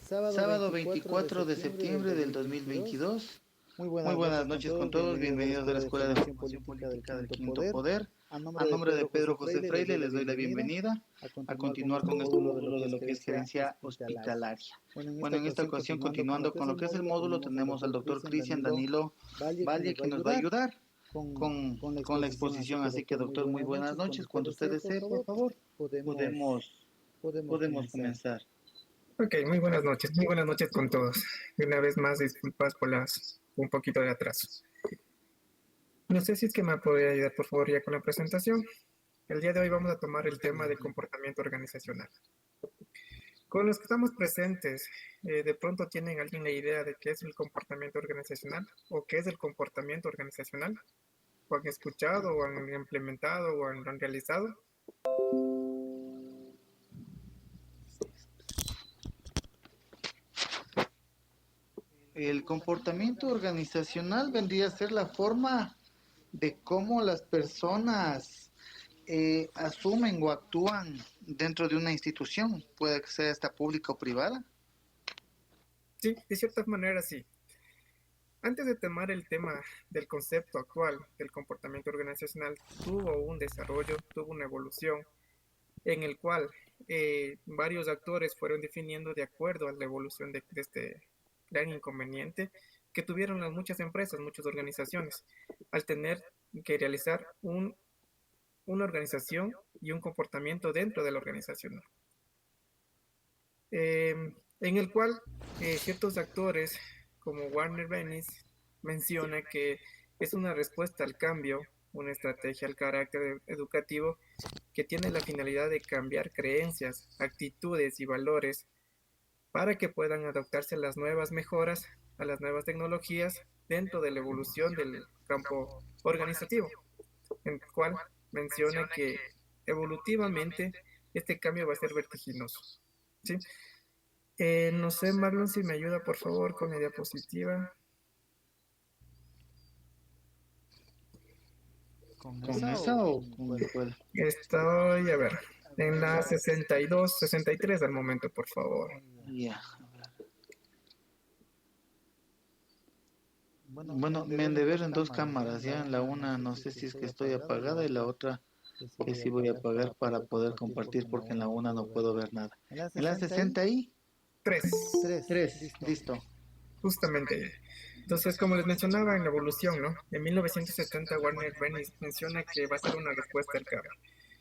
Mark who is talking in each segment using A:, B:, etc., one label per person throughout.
A: Sábado 24 de septiembre del 2022. Muy buenas noches con todos. Bienvenidos a la Escuela de Formación Política del Quinto Poder. A nombre de Pedro José Freire les doy la bienvenida a continuar con este módulo de lo que es gerencia hospitalaria. Bueno, en esta ocasión, continuando con lo que es el módulo, tenemos al doctor Cristian Danilo Valle que nos va a ayudar con la exposición. Así que, doctor, muy buenas noches. Cuando usted desee, por favor, podemos comenzar.
B: Ok, muy buenas noches con todos. Y una vez más, disculpas por un poquito de atraso. No sé si es que me podría ayudar, por favor, ya con la presentación. El día de hoy vamos a tomar el tema de comportamiento organizacional. Con los que estamos presentes, ¿de pronto tienen alguna idea de qué es el comportamiento organizacional o qué es el comportamiento organizacional? ¿O han escuchado, o han implementado, o han realizado?
A: El comportamiento organizacional vendría a ser la forma de cómo las personas asumen o actúan dentro de una institución, puede que sea esta pública o privada.
B: Sí, de cierta manera sí. Antes de tomar el tema del concepto actual del comportamiento organizacional, tuvo un desarrollo, tuvo una evolución en el cual varios actores fueron definiendo de acuerdo a la evolución de este gran inconveniente que tuvieron las muchas empresas, muchas organizaciones, al tener que realizar una organización y un comportamiento dentro de la organización. En el cual ciertos actores como Warner Bennis menciona que es una respuesta al cambio, una estrategia al carácter educativo que tiene la finalidad de cambiar creencias, actitudes y valores para que puedan adaptarse a las nuevas mejoras, a las nuevas tecnologías dentro de la evolución del campo organizativo, en el cual menciona que evolutivamente este cambio va a ser vertiginoso. ¿Sí? No sé, Marlon, si me ayuda por favor con la diapositiva.
A: ¿Con esa o con cuál?
B: Estoy, a ver, en la 62, 63 al momento, por favor.
A: Ya. Bueno, me han de ver en dos cámaras, ya en la una no sé si es que estoy apagada y la otra que sí voy a apagar para poder compartir porque en la una no puedo ver nada. En la 60 y 3, listo.
B: Justamente. Entonces, como les mencionaba en la evolución, ¿no? En 1970 Warner Bennis menciona que va a ser una respuesta al cambio.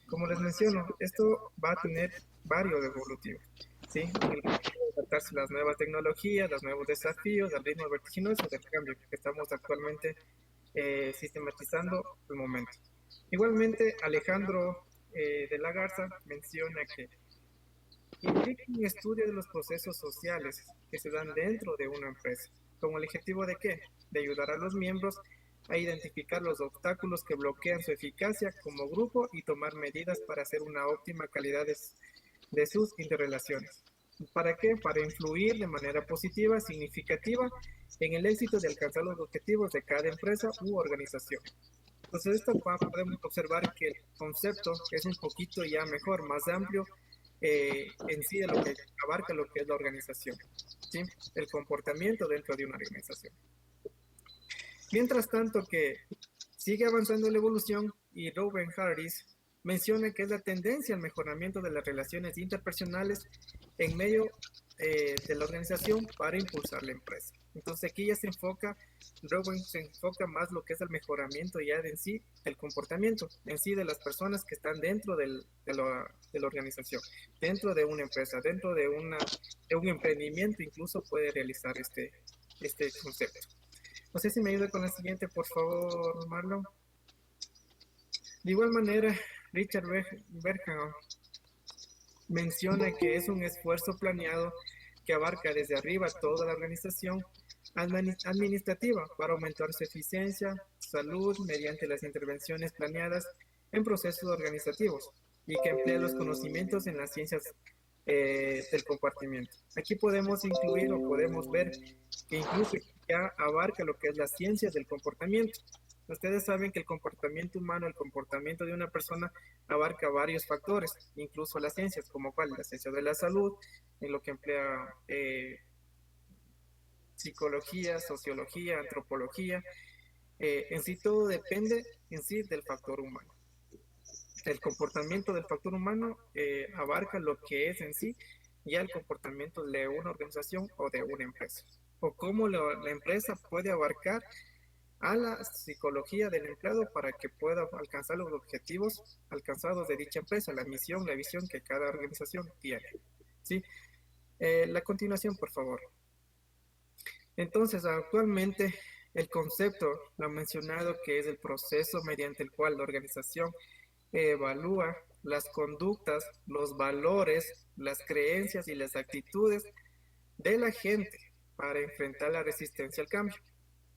B: Como les menciono, esto va a tener varios evolutivos, ¿sí? En el que adaptarse a las nuevas tecnologías, los nuevos desafíos, al ritmo vertiginoso del cambio que estamos actualmente sistematizando al momento. Igualmente, Alejandro de la Garza menciona que implica un estudio de los procesos sociales que se dan dentro de una empresa, con el objetivo de ¿qué? De ayudar a los miembros a identificar los obstáculos que bloquean su eficacia como grupo y tomar medidas para hacer una óptima calidad de sus interrelaciones. ¿Para qué? Para influir de manera positiva, significativa, en el éxito de alcanzar los objetivos de cada empresa u organización. Entonces, esto podemos observar que el concepto es un poquito ya mejor, más amplio en sí de lo que abarca lo que es la organización, ¿sí? El comportamiento dentro de una organización. Mientras tanto que sigue avanzando la evolución y Reuben Harris menciona que es la tendencia al mejoramiento de las relaciones interpersonales en medio de la organización para impulsar la empresa. Entonces aquí ya Reuben se enfoca más lo que es el mejoramiento ya de en sí, el comportamiento en sí de las personas que están dentro de la organización, dentro de una empresa, dentro de un emprendimiento incluso puede realizar este concepto. No sé si me ayuda con la siguiente, por favor, Marlon. De igual manera, Richard Bergman menciona que es un esfuerzo planeado que abarca desde arriba toda la organización administrativa para aumentar su eficiencia, salud mediante las intervenciones planeadas en procesos organizativos y que emplea los conocimientos en las ciencias del comportamiento. Aquí podemos incluir o podemos ver que incluso ya abarca lo que es las ciencias del comportamiento. Ustedes saben que el comportamiento humano, el comportamiento de una persona abarca varios factores, incluso las ciencias, como cuál, la ciencia de la salud, en lo que emplea psicología, sociología, antropología. En sí todo depende en sí del factor humano. El comportamiento del factor humano abarca lo que es en sí ya el comportamiento de una organización o de una empresa, o cómo la empresa puede abarcar a la psicología del empleado para que pueda alcanzar los objetivos alcanzados de dicha empresa, la misión, la visión que cada organización tiene. ¿Sí? La continuación, por favor. Entonces, actualmente el concepto, lo mencionado, que es el proceso mediante el cual la organización evalúa las conductas, los valores, las creencias y las actitudes de la gente para enfrentar la resistencia al cambio.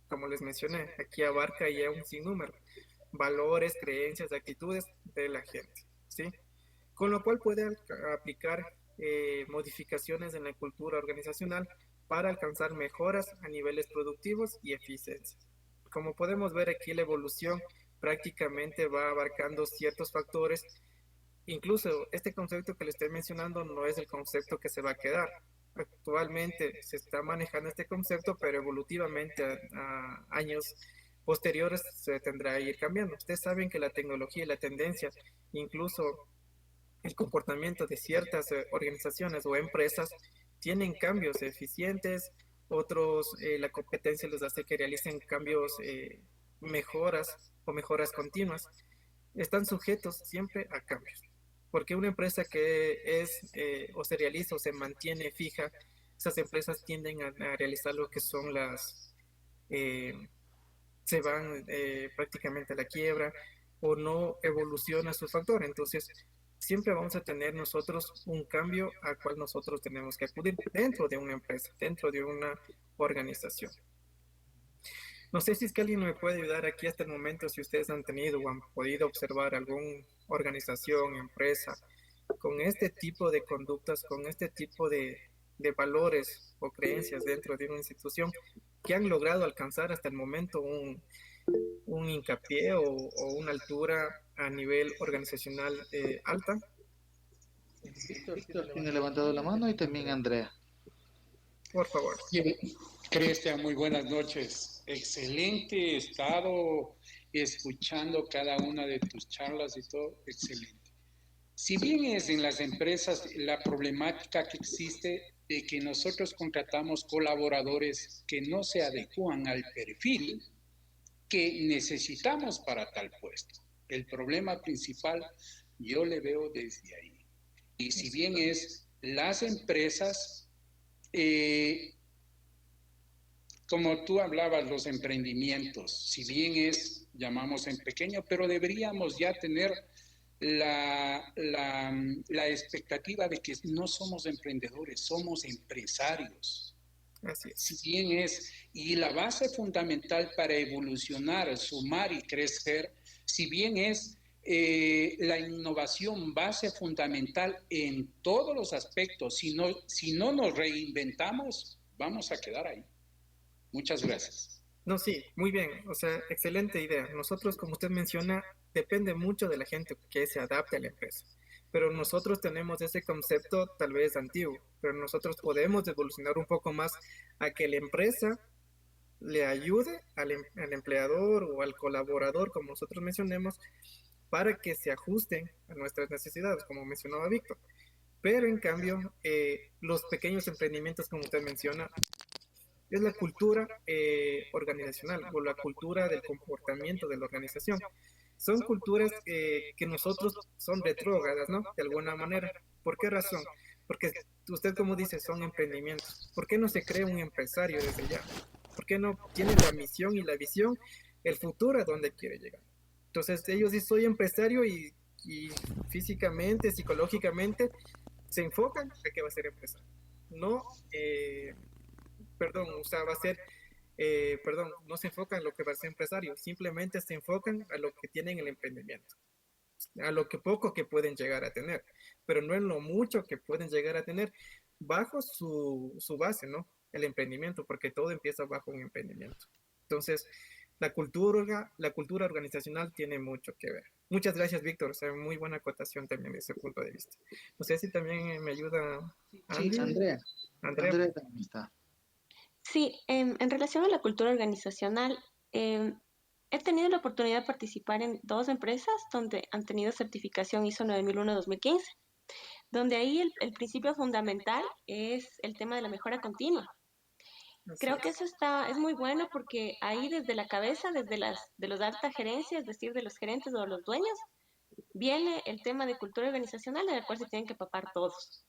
B: Como les mencioné, aquí abarca ya un sinnúmero, valores, creencias, actitudes de la gente, ¿sí? Con lo cual puede aplicar modificaciones en la cultura organizacional para alcanzar mejoras a niveles productivos y eficiencia. Como podemos ver aquí, la evolución prácticamente va abarcando ciertos factores. Incluso este concepto que le estoy mencionando no es el concepto que se va a quedar. Actualmente se está manejando este concepto, pero evolutivamente a años posteriores se tendrá que ir cambiando. Ustedes saben que la tecnología y la tendencia, incluso el comportamiento de ciertas organizaciones o empresas, tienen cambios eficientes, otros la competencia les hace que realicen cambios, mejoras o mejoras continuas. Están sujetos siempre a cambios. Porque una empresa que es o se realiza o se mantiene fija, esas empresas tienden a realizar lo que son eh, se van prácticamente a la quiebra o no evoluciona su factor. Entonces, siempre vamos a tener nosotros un cambio al cual nosotros tenemos que acudir dentro de una empresa, dentro de una organización. No sé si es que alguien me puede ayudar aquí hasta el momento, si ustedes han tenido o han podido observar alguna organización, empresa, con este tipo de conductas, con este tipo de valores o creencias dentro de una institución que han logrado alcanzar hasta el momento un hincapié o una altura a nivel organizacional alta.
A: Víctor tiene levantado la mano y también Andrea.
B: Por favor.
C: Cristian, muy buenas noches. Excelente, he estado escuchando cada una de tus charlas y todo, excelente. Si bien es en las empresas la problemática que existe de que nosotros contratamos colaboradores que no se adecúan al perfil que necesitamos para tal puesto. El problema principal yo le veo desde ahí. Y si bien es las empresas, como tú hablabas, los emprendimientos, si bien es, llamamos en pequeño, pero deberíamos ya tener la expectativa de que no somos emprendedores, somos empresarios.
B: Así es.
C: Si bien es, y la base fundamental para evolucionar, sumar y crecer, si bien es la innovación base fundamental en todos los aspectos, si no nos reinventamos, vamos a quedar ahí. Muchas gracias.
B: No, sí, muy bien, o sea, excelente idea. Nosotros, como usted menciona, depende mucho de la gente que se adapte a la empresa. Pero nosotros tenemos ese concepto tal vez antiguo, pero nosotros podemos evolucionar un poco más a que la empresa le ayude al empleador o al colaborador, como nosotros mencionemos, para que se ajusten a nuestras necesidades, como mencionaba Víctor. Pero en cambio, los pequeños emprendimientos, como usted menciona, es la cultura organizacional o la cultura del comportamiento de la organización. Son culturas que nosotros son retrógradas, ¿no? De alguna manera. ¿Por qué razón? Porque usted, como dice, son emprendimientos. ¿Por qué no se crea un empresario desde ya? ¿Por qué no tiene la misión y la visión, el futuro a donde quiere llegar? Entonces ellos dicen, soy empresario y físicamente, psicológicamente, se enfocan a que va a ser empresario. No, o sea, va a ser, no se enfocan en lo que va a ser empresario, simplemente se enfocan a lo que tienen el emprendimiento, a lo que poco que pueden llegar a tener, pero no en lo mucho que pueden llegar a tener bajo su base, ¿no? El emprendimiento, porque todo empieza bajo un emprendimiento. Entonces, la cultura organizacional tiene mucho que ver. Muchas gracias, Víctor. O sea, muy buena acotación también de ese punto de vista. No sé si también me ayuda
A: Sí,
B: Andy.
A: Andrea.
B: Andrea.
A: Andrea también está.
D: Sí, en relación a la cultura organizacional, he tenido la oportunidad de participar en dos empresas donde han tenido certificación ISO 9001-2015, donde ahí el principio fundamental es el tema de la mejora continua. Creo que eso es muy bueno porque ahí desde la cabeza, de los de alta gerencia, es decir, de los gerentes o los dueños, viene el tema de cultura organizacional en el cual se tienen que papar todos.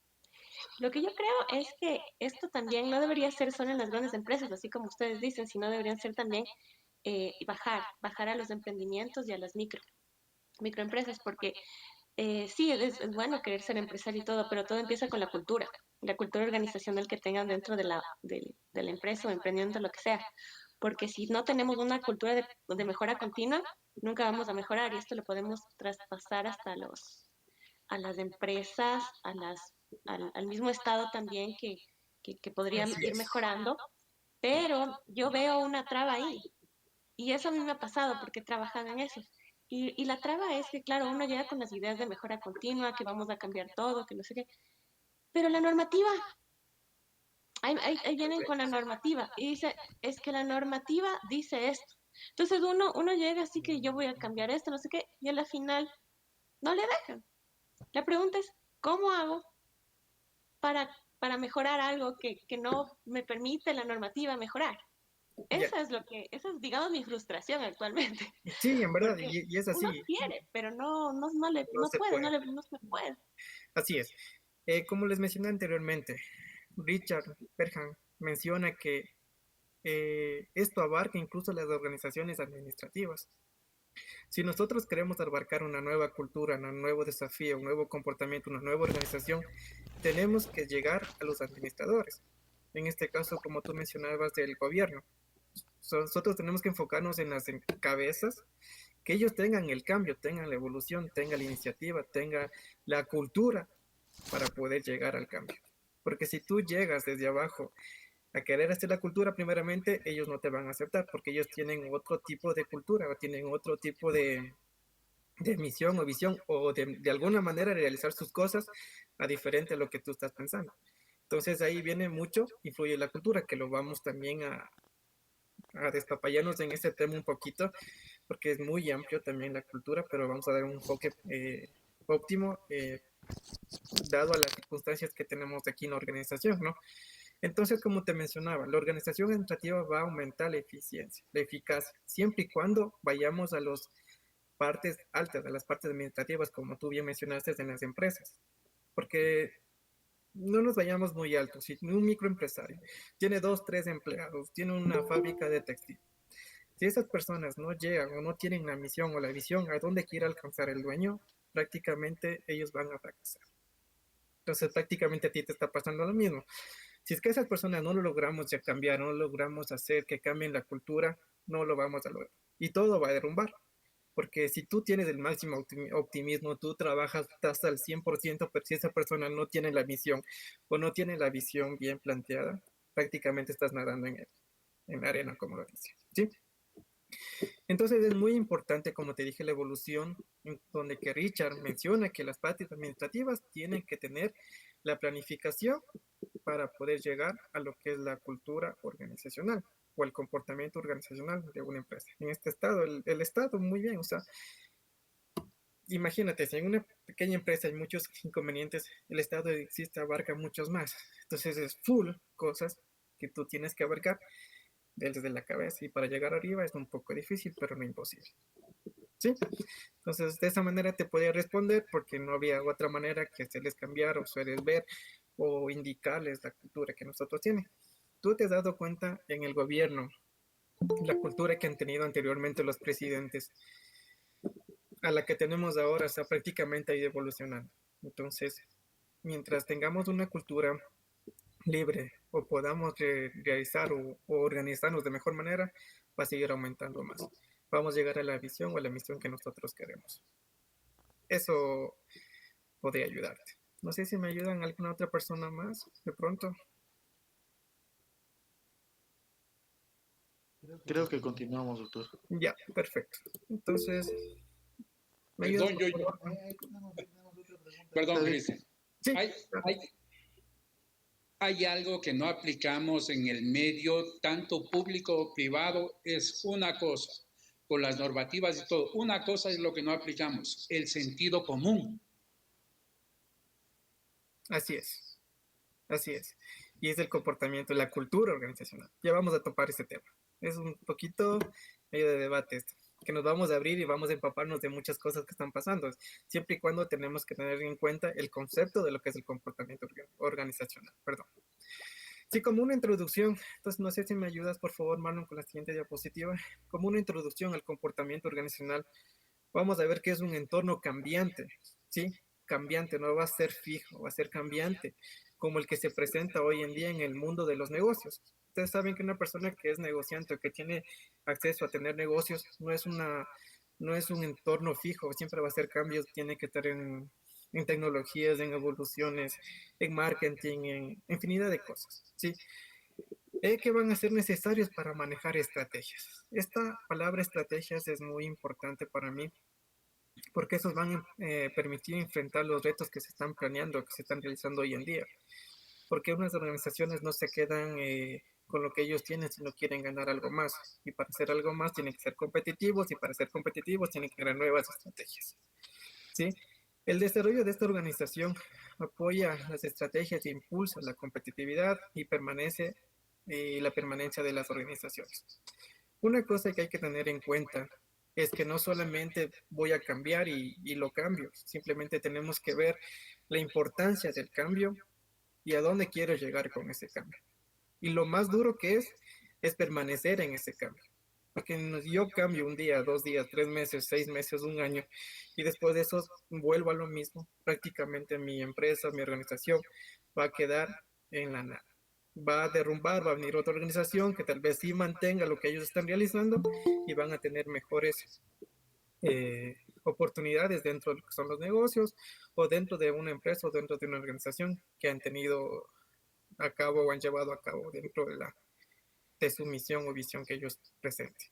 D: Lo que yo creo es que esto también no debería ser solo en las grandes empresas, así como ustedes dicen, sino deberían ser también bajar a los emprendimientos y a las microempresas, porque sí, es bueno querer ser empresario y todo, pero todo empieza con la cultura organizacional que tengan dentro de la empresa o emprendimiento, lo que sea. Porque si no tenemos una cultura de mejora continua, nunca vamos a mejorar y esto lo podemos traspasar hasta a las empresas, al mismo Estado también que podría ir mejorando, pero yo veo una traba ahí. Y eso a mí me ha pasado porque he trabajado en eso. Y la traba es que, claro, uno llega con las ideas de mejora continua, que vamos a cambiar todo, que no sé qué, pero la normativa, ahí vienen con la normativa y dice, es que la normativa dice esto. Entonces uno llega así que yo voy a cambiar esto, no sé qué, y a la final no le dejan. La pregunta es, ¿cómo hago para mejorar algo que no me permite la normativa mejorar? Esa es, digamos, mi frustración actualmente.
B: Sí, en verdad,
D: Porque
B: y es así.
D: uno quiere, pero no
B: No se
D: puede,
B: puede.
D: no se puede.
B: Así es. Como les mencioné anteriormente, Richard Perham menciona que esto abarca incluso las organizaciones administrativas. Si nosotros queremos abarcar una nueva cultura, un nuevo desafío, un nuevo comportamiento, una nueva organización, tenemos que llegar a los administradores. En este caso, como tú mencionabas, del gobierno. Nosotros tenemos que enfocarnos en las cabezas, que ellos tengan el cambio, tengan la evolución, tengan la iniciativa, tengan la cultura para poder llegar al cambio. Porque si tú llegas desde abajo a querer hacer la cultura, primeramente ellos no te van a aceptar porque ellos tienen otro tipo de cultura o tienen otro tipo de misión o visión o de alguna manera realizar sus cosas a diferente a lo que tú estás pensando. Entonces ahí viene mucho, influye la cultura, que lo vamos también a despapallarnos en este tema un poquito, porque es muy amplio también la cultura, pero vamos a dar un enfoque óptimo dado a las circunstancias que tenemos aquí en la organización, ¿no? Entonces, como te mencionaba, la organización administrativa va a aumentar la eficiencia, la eficacia, siempre y cuando vayamos a las partes altas, a las partes administrativas, como tú bien mencionaste en las empresas, porque no nos vayamos muy altos. Si un microempresario tiene 2, 3 empleados, tiene una fábrica de textil, si esas personas no llegan o no tienen la misión o la visión a dónde quiere alcanzar el dueño, prácticamente ellos van a fracasar. Entonces, prácticamente a ti te está pasando lo mismo. Si es que esas personas no lo logramos ya cambiar, no lo logramos hacer que cambien la cultura, no lo vamos a lograr. Y todo va a derrumbar. Porque si tú tienes el máximo optimismo, tú trabajas hasta el 100%, pero si esa persona no tiene la misión o no tiene la visión bien planteada, prácticamente estás nadando en la arena, como lo dice. ¿Sí? Entonces es muy importante, como te dije, la evolución, donde que Richard menciona que las partes administrativas tienen que tener la planificación para poder llegar a lo que es la cultura organizacional o el comportamiento organizacional de una empresa. En este estado, el estado, muy bien, o sea, imagínate, si en una pequeña empresa hay muchos inconvenientes, el estado existe, abarca muchos más. Entonces es full cosas que tú tienes que abarcar desde la cabeza y para llegar arriba es un poco difícil, pero no imposible. ¿Sí? Entonces, de esa manera te podía responder porque no había otra manera que hacerles cambiar o hacerles ver o indicarles la cultura que nosotros tienen. ¿Tú te has dado cuenta en el gobierno la cultura que han tenido anteriormente los presidentes a la que tenemos ahora? O sea, prácticamente ha ido evolucionando. Entonces, mientras tengamos una cultura libre o podamos realizar o organizarnos de mejor manera, va a seguir aumentando más. Vamos a llegar a la visión o a la misión que nosotros queremos. Eso podría ayudarte. No sé si me ayudan alguna otra persona más de pronto.
A: Creo que continuamos, doctor.
B: Ya, perfecto. Entonces, ¿me ayudas,
C: Perdón,
B: por favor?
C: perdón, Cristian.
B: Sí,
C: Hay, hay, hay algo que no aplicamos en el medio, tanto público o privado, es una cosa, con las normativas y todo. Una cosa es lo que no aplicamos, el sentido común.
B: así es, así es. Y es el comportamiento, la cultura organizacional. Ya vamos a topar ese tema. Es un poquito medio de debate esto, que nos vamos a abrir y vamos a empaparnos de muchas cosas que están pasando, siempre y cuando tenemos que tener en cuenta el concepto de lo que es el comportamiento organizacional. Perdón. Sí, como una introducción, entonces no sé si me ayudas, por favor, Marlon, con la siguiente diapositiva. Como una introducción al comportamiento organizacional, vamos a ver que es un entorno cambiante, ¿sí? Cambiante, no va a ser fijo, va a ser cambiante, como el que se presenta hoy en día en el mundo de los negocios. Ustedes saben que una persona que es negociante o que tiene acceso a tener negocios no es un entorno fijo, siempre va a hacer cambios, tiene que estar en tecnologías, en evoluciones, en marketing, en infinidad de cosas, ¿sí? Que van a ser necesarios para manejar estrategias. Esta palabra estrategias es muy importante para mí porque esos van a permitir enfrentar los retos que se están planeando, que se están realizando hoy en día. Porque unas organizaciones no se quedan con lo que ellos tienen, sino quieren ganar algo más. Y para hacer algo más tienen que ser competitivos y para ser competitivos tienen que crear nuevas estrategias. ¿Sí? El desarrollo de esta organización apoya las estrategias e impulsa la competitividad y permanece la permanencia de las organizaciones. Una cosa que hay que tener en cuenta es que no solamente voy a cambiar y lo cambio, simplemente tenemos que ver la importancia del cambio y a dónde quiero llegar con ese cambio. Y lo más duro que es permanecer en ese cambio. Porque yo cambio un día, 2 días, 3 meses, 6 meses, un año, y después de eso vuelvo a lo mismo. Prácticamente mi empresa, mi organización va a quedar en la nada. Va a derrumbar, va a venir otra organización que tal vez sí mantenga lo que ellos están realizando y van a tener mejores oportunidades dentro de lo que son los negocios o dentro de una empresa o dentro de una organización que han tenido a cabo o han llevado a cabo dentro de su misión o visión que ellos presenten.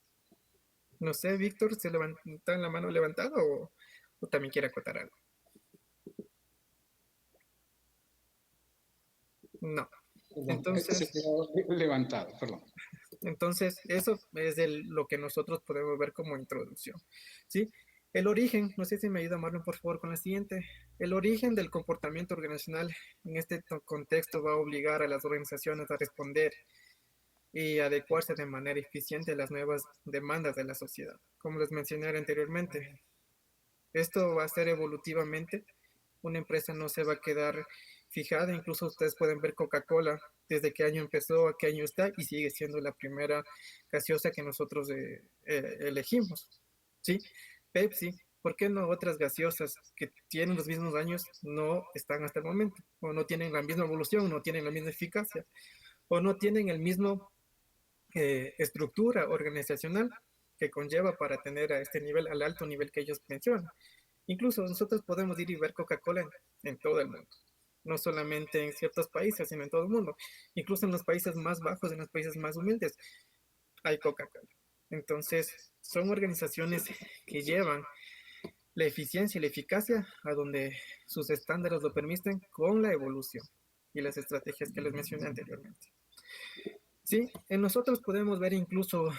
B: No sé, Víctor, ¿se levanta la mano levantada o también quiere acotar algo? No. Entonces,
C: Levantado, perdón.
B: Entonces, eso es lo que nosotros podemos ver como introducción, ¿sí? El origen, no sé si me ayuda Marlon, por favor, con la siguiente. El origen del comportamiento organizacional en este contexto va a obligar a las organizaciones a responder y adecuarse de manera eficiente a las nuevas demandas de la sociedad. Como les mencioné anteriormente, esto va a ser evolutivamente. Una empresa no se va a quedar fijada, incluso ustedes pueden ver Coca-Cola, desde qué año empezó, a qué año está, y sigue siendo la primera gaseosa que nosotros elegimos, ¿sí? Pepsi, ¿por qué no otras gaseosas que tienen los mismos años no están hasta el momento? O no tienen la misma evolución, no tienen la misma eficacia, o no tienen el mismo estructura organizacional que conlleva para tener a este nivel, al alto nivel que ellos mencionan. Incluso nosotros podemos ir y ver Coca-Cola en todo el mundo, no solamente en ciertos países, sino en todo el mundo. Incluso en los países más bajos, en los países más humildes, hay Coca-Cola. Entonces, son organizaciones que llevan la eficiencia y la eficacia a donde sus estándares lo permiten con la evolución y las estrategias que les mencioné anteriormente. Sí, en nosotros podemos ver incluso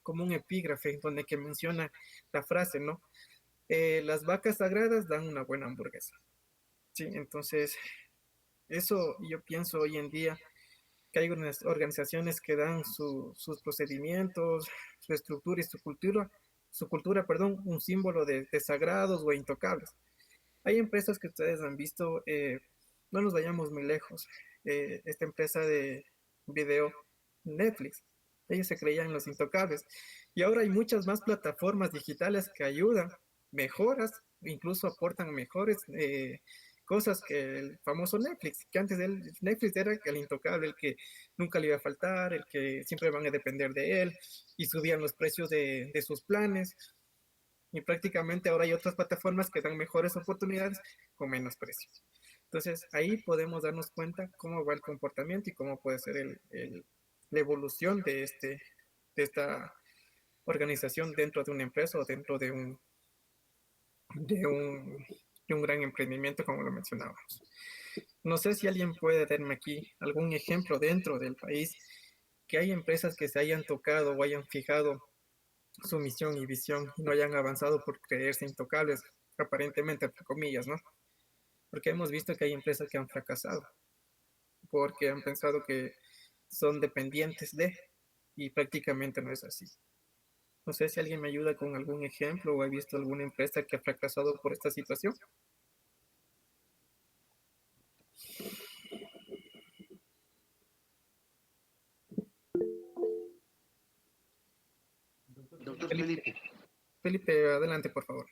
B: como un epígrafe donde que menciona la frase, ¿no? Las vacas sagradas dan una buena hamburguesa. Sí, entonces eso yo pienso hoy en día que hay unas organizaciones que dan sus procedimientos, su estructura y su cultura, perdón, un símbolo de sagrados o intocables. Hay empresas que ustedes han visto, no nos vayamos muy lejos. Esta empresa de video, Netflix, ellos se creían los intocables. Y ahora hay muchas más plataformas digitales que ayudan, mejoras, incluso aportan mejores cosas que el famoso Netflix, que antes Netflix era el intocable, el que nunca le iba a faltar, el que siempre van a depender de él, y subían los precios de sus planes. Y prácticamente ahora hay otras plataformas que dan mejores oportunidades con menos precio. Entonces ahí podemos darnos cuenta cómo va el comportamiento y cómo puede ser la evolución esta organización dentro de una empresa o dentro de un gran emprendimiento, como lo mencionábamos. No sé si alguien puede darme aquí algún ejemplo dentro del país que hay empresas que se hayan tocado o hayan fijado su misión y visión y no hayan avanzado por creerse intocables, aparentemente, entre comillas, ¿no? Porque hemos visto que hay empresas que han fracasado porque han pensado que son dependientes de, y prácticamente no es así. No sé si alguien me ayuda con algún ejemplo o ha visto alguna empresa que ha fracasado por esta situación.
A: Doctor Felipe.
B: Felipe, adelante, por favor.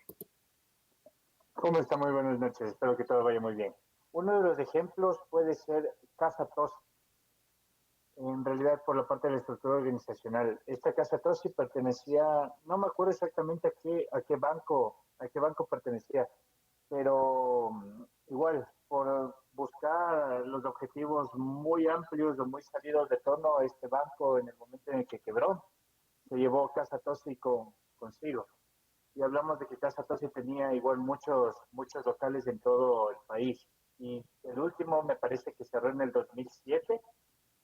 E: ¿Cómo está? Muy buenas noches. Espero que todo vaya muy bien. Uno de los ejemplos puede ser Casa Tos. En realidad, por la parte de la estructura organizacional. Esta Casa Tos sí pertenecía, no me acuerdo exactamente a qué banco pertenecía, pero igual, por buscar los objetivos muy amplios o muy salidos de tono, este banco en el momento en el que quebró, se llevó Casa Tosi consigo. Y hablamos de que Casa Tosi tenía igual muchos locales en todo el país. Y el último me parece que cerró en el 2007,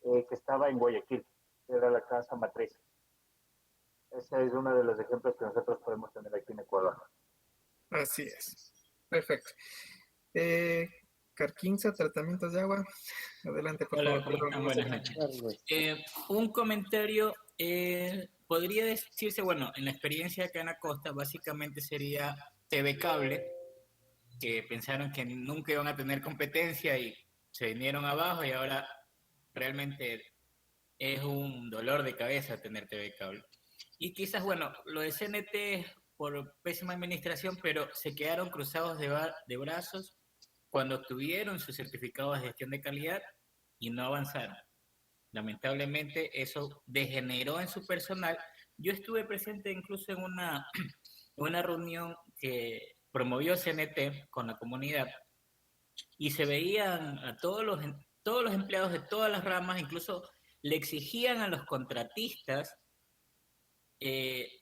E: que estaba en Guayaquil, que era la casa matriz. Ese es uno de los ejemplos que nosotros podemos tener aquí en Ecuador.
B: Así es. Perfecto. Carquinza, tratamientos de agua. Adelante, por
F: Hola,
B: favor.
F: ¿cómo están? Buenas noches. Un comentario, podría decirse, bueno, en la experiencia acá en la costa, básicamente sería TV Cable, que pensaron que nunca iban a tener competencia y se vinieron abajo y ahora realmente es un dolor de cabeza tener TV Cable. Y quizás, bueno, lo de CNT por pésima administración, pero se quedaron cruzados de brazos cuando obtuvieron su certificado de gestión de calidad y no avanzaron. Lamentablemente eso degeneró en su personal. Yo estuve presente incluso en una reunión que promovió CNT con la comunidad y se veían a todos los empleados de todas las ramas, incluso le exigían a los contratistas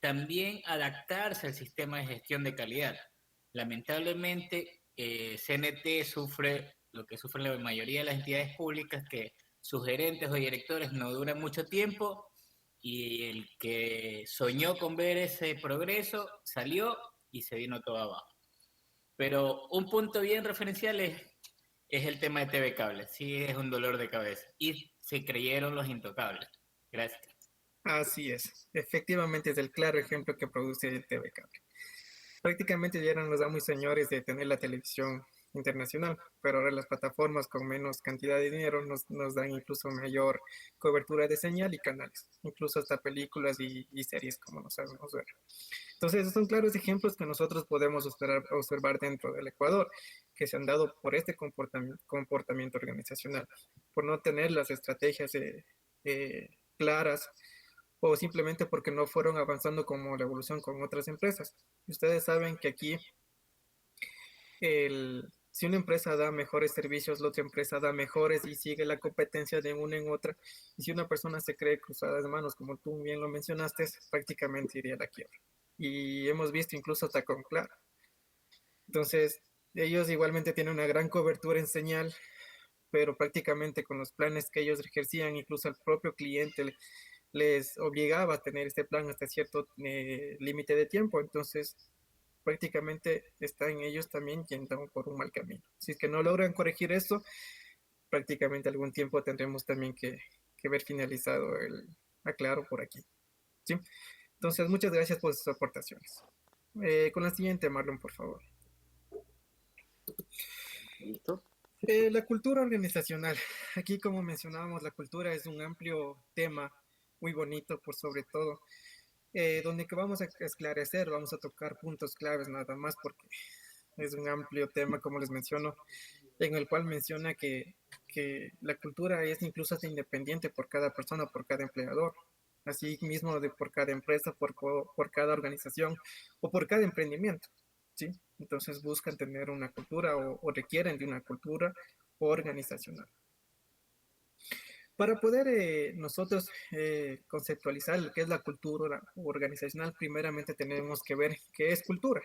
F: también adaptarse al sistema de gestión de calidad. Lamentablemente, CNT sufre lo que sufren la mayoría de las entidades públicas, que sus gerentes o directores no duran mucho tiempo y el que soñó con ver ese progreso salió y se vino todo abajo. Pero un punto bien referencial es el tema de TV Cable. Sí, es un dolor de cabeza. Y se creyeron los intocables. Gracias.
B: Así es. Efectivamente es el claro ejemplo que produce el TV Cable. Prácticamente ya eran los amos y señores de tener la televisión internacional, pero ahora las plataformas con menos cantidad de dinero nos dan incluso mayor cobertura de señal y canales, incluso hasta películas y series como no sabemos ver. Entonces, esos son claros ejemplos que nosotros podemos observar dentro del Ecuador, que se han dado por este comportamiento organizacional, por no tener las estrategias claras o simplemente porque no fueron avanzando como la evolución con otras empresas. Ustedes saben que aquí si una empresa da mejores servicios, la otra empresa da mejores y sigue la competencia de una en otra. Y si una persona se cree cruzada de manos, como tú bien lo mencionaste, prácticamente iría a la quiebra. Y hemos visto incluso hasta con Claro. Entonces, ellos igualmente tienen una gran cobertura en señal, pero prácticamente con los planes que ellos ejercían, incluso al propio cliente les obligaba a tener este plan hasta cierto límite de tiempo. Entonces, prácticamente está en ellos también yendo por un mal camino. Si es que no logran corregir esto, prácticamente algún tiempo tendremos también que ver finalizado el Aclaro por aquí. ¿Sí? Entonces, muchas gracias por sus aportaciones. Con la siguiente, Marlon, por favor.
A: ¿Listo?
B: La cultura organizacional. Aquí, como mencionábamos, la cultura es un amplio tema, muy bonito por sobre todo, donde que vamos a esclarecer, vamos a tocar puntos claves nada más, porque es un amplio tema, como les menciono, en el cual menciona que la cultura es incluso hasta independiente por cada persona, por cada empleador, así mismo por cada empresa, por cada organización o por cada emprendimiento, ¿sí? Entonces buscan tener una cultura o requieren de una cultura organizacional. Para poder nosotros conceptualizar lo que es la cultura organizacional, primeramente tenemos que ver qué es cultura,